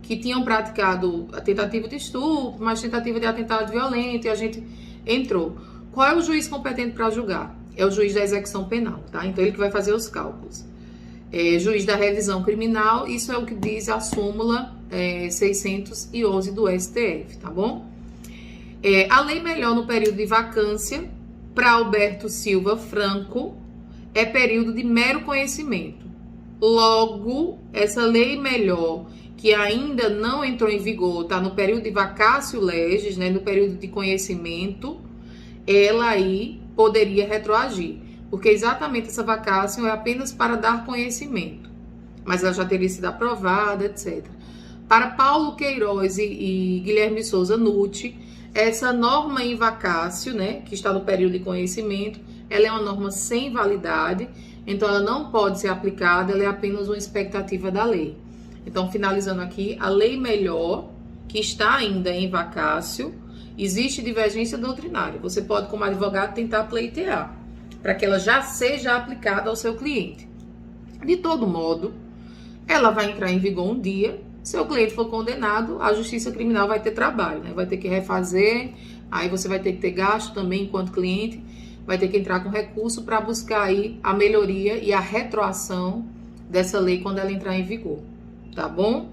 que tinham praticado a tentativa de estupro, mas tentativa de atentado violento, e a gente entrou. Qual é o juiz competente para julgar? É o juiz da execução penal, tá? Então ele que vai fazer os cálculos. Juiz da revisão criminal, isso é o que diz a súmula 611 do STF, tá bom? A lei melhor no período de vacância, para Alberto Silva Franco, é período de mero conhecimento. Logo, essa lei melhor, que ainda não entrou em vigor, está no período de vacácio legis, né, no período de conhecimento, ela aí poderia retroagir, porque exatamente essa vacácio é apenas para dar conhecimento, mas ela já teria sido aprovada, etc. Para Paulo Queiroz e Guilherme Souza Nutti, essa norma em vacácio, né, que está no período de conhecimento, ela é uma norma sem validade, então ela não pode ser aplicada, ela é apenas uma expectativa da lei. Então, finalizando aqui, a lei melhor, que está ainda em vacácio, existe divergência doutrinária. Você pode, como advogado, tentar pleitear, para que ela já seja aplicada ao seu cliente. De todo modo, ela vai entrar em vigor um dia. Se o cliente for condenado, a justiça criminal vai ter trabalho, né? Vai ter que refazer, aí você vai ter que ter gasto também enquanto cliente, vai ter que entrar com recurso para buscar aí a melhoria e a retroação dessa lei quando ela entrar em vigor, tá bom?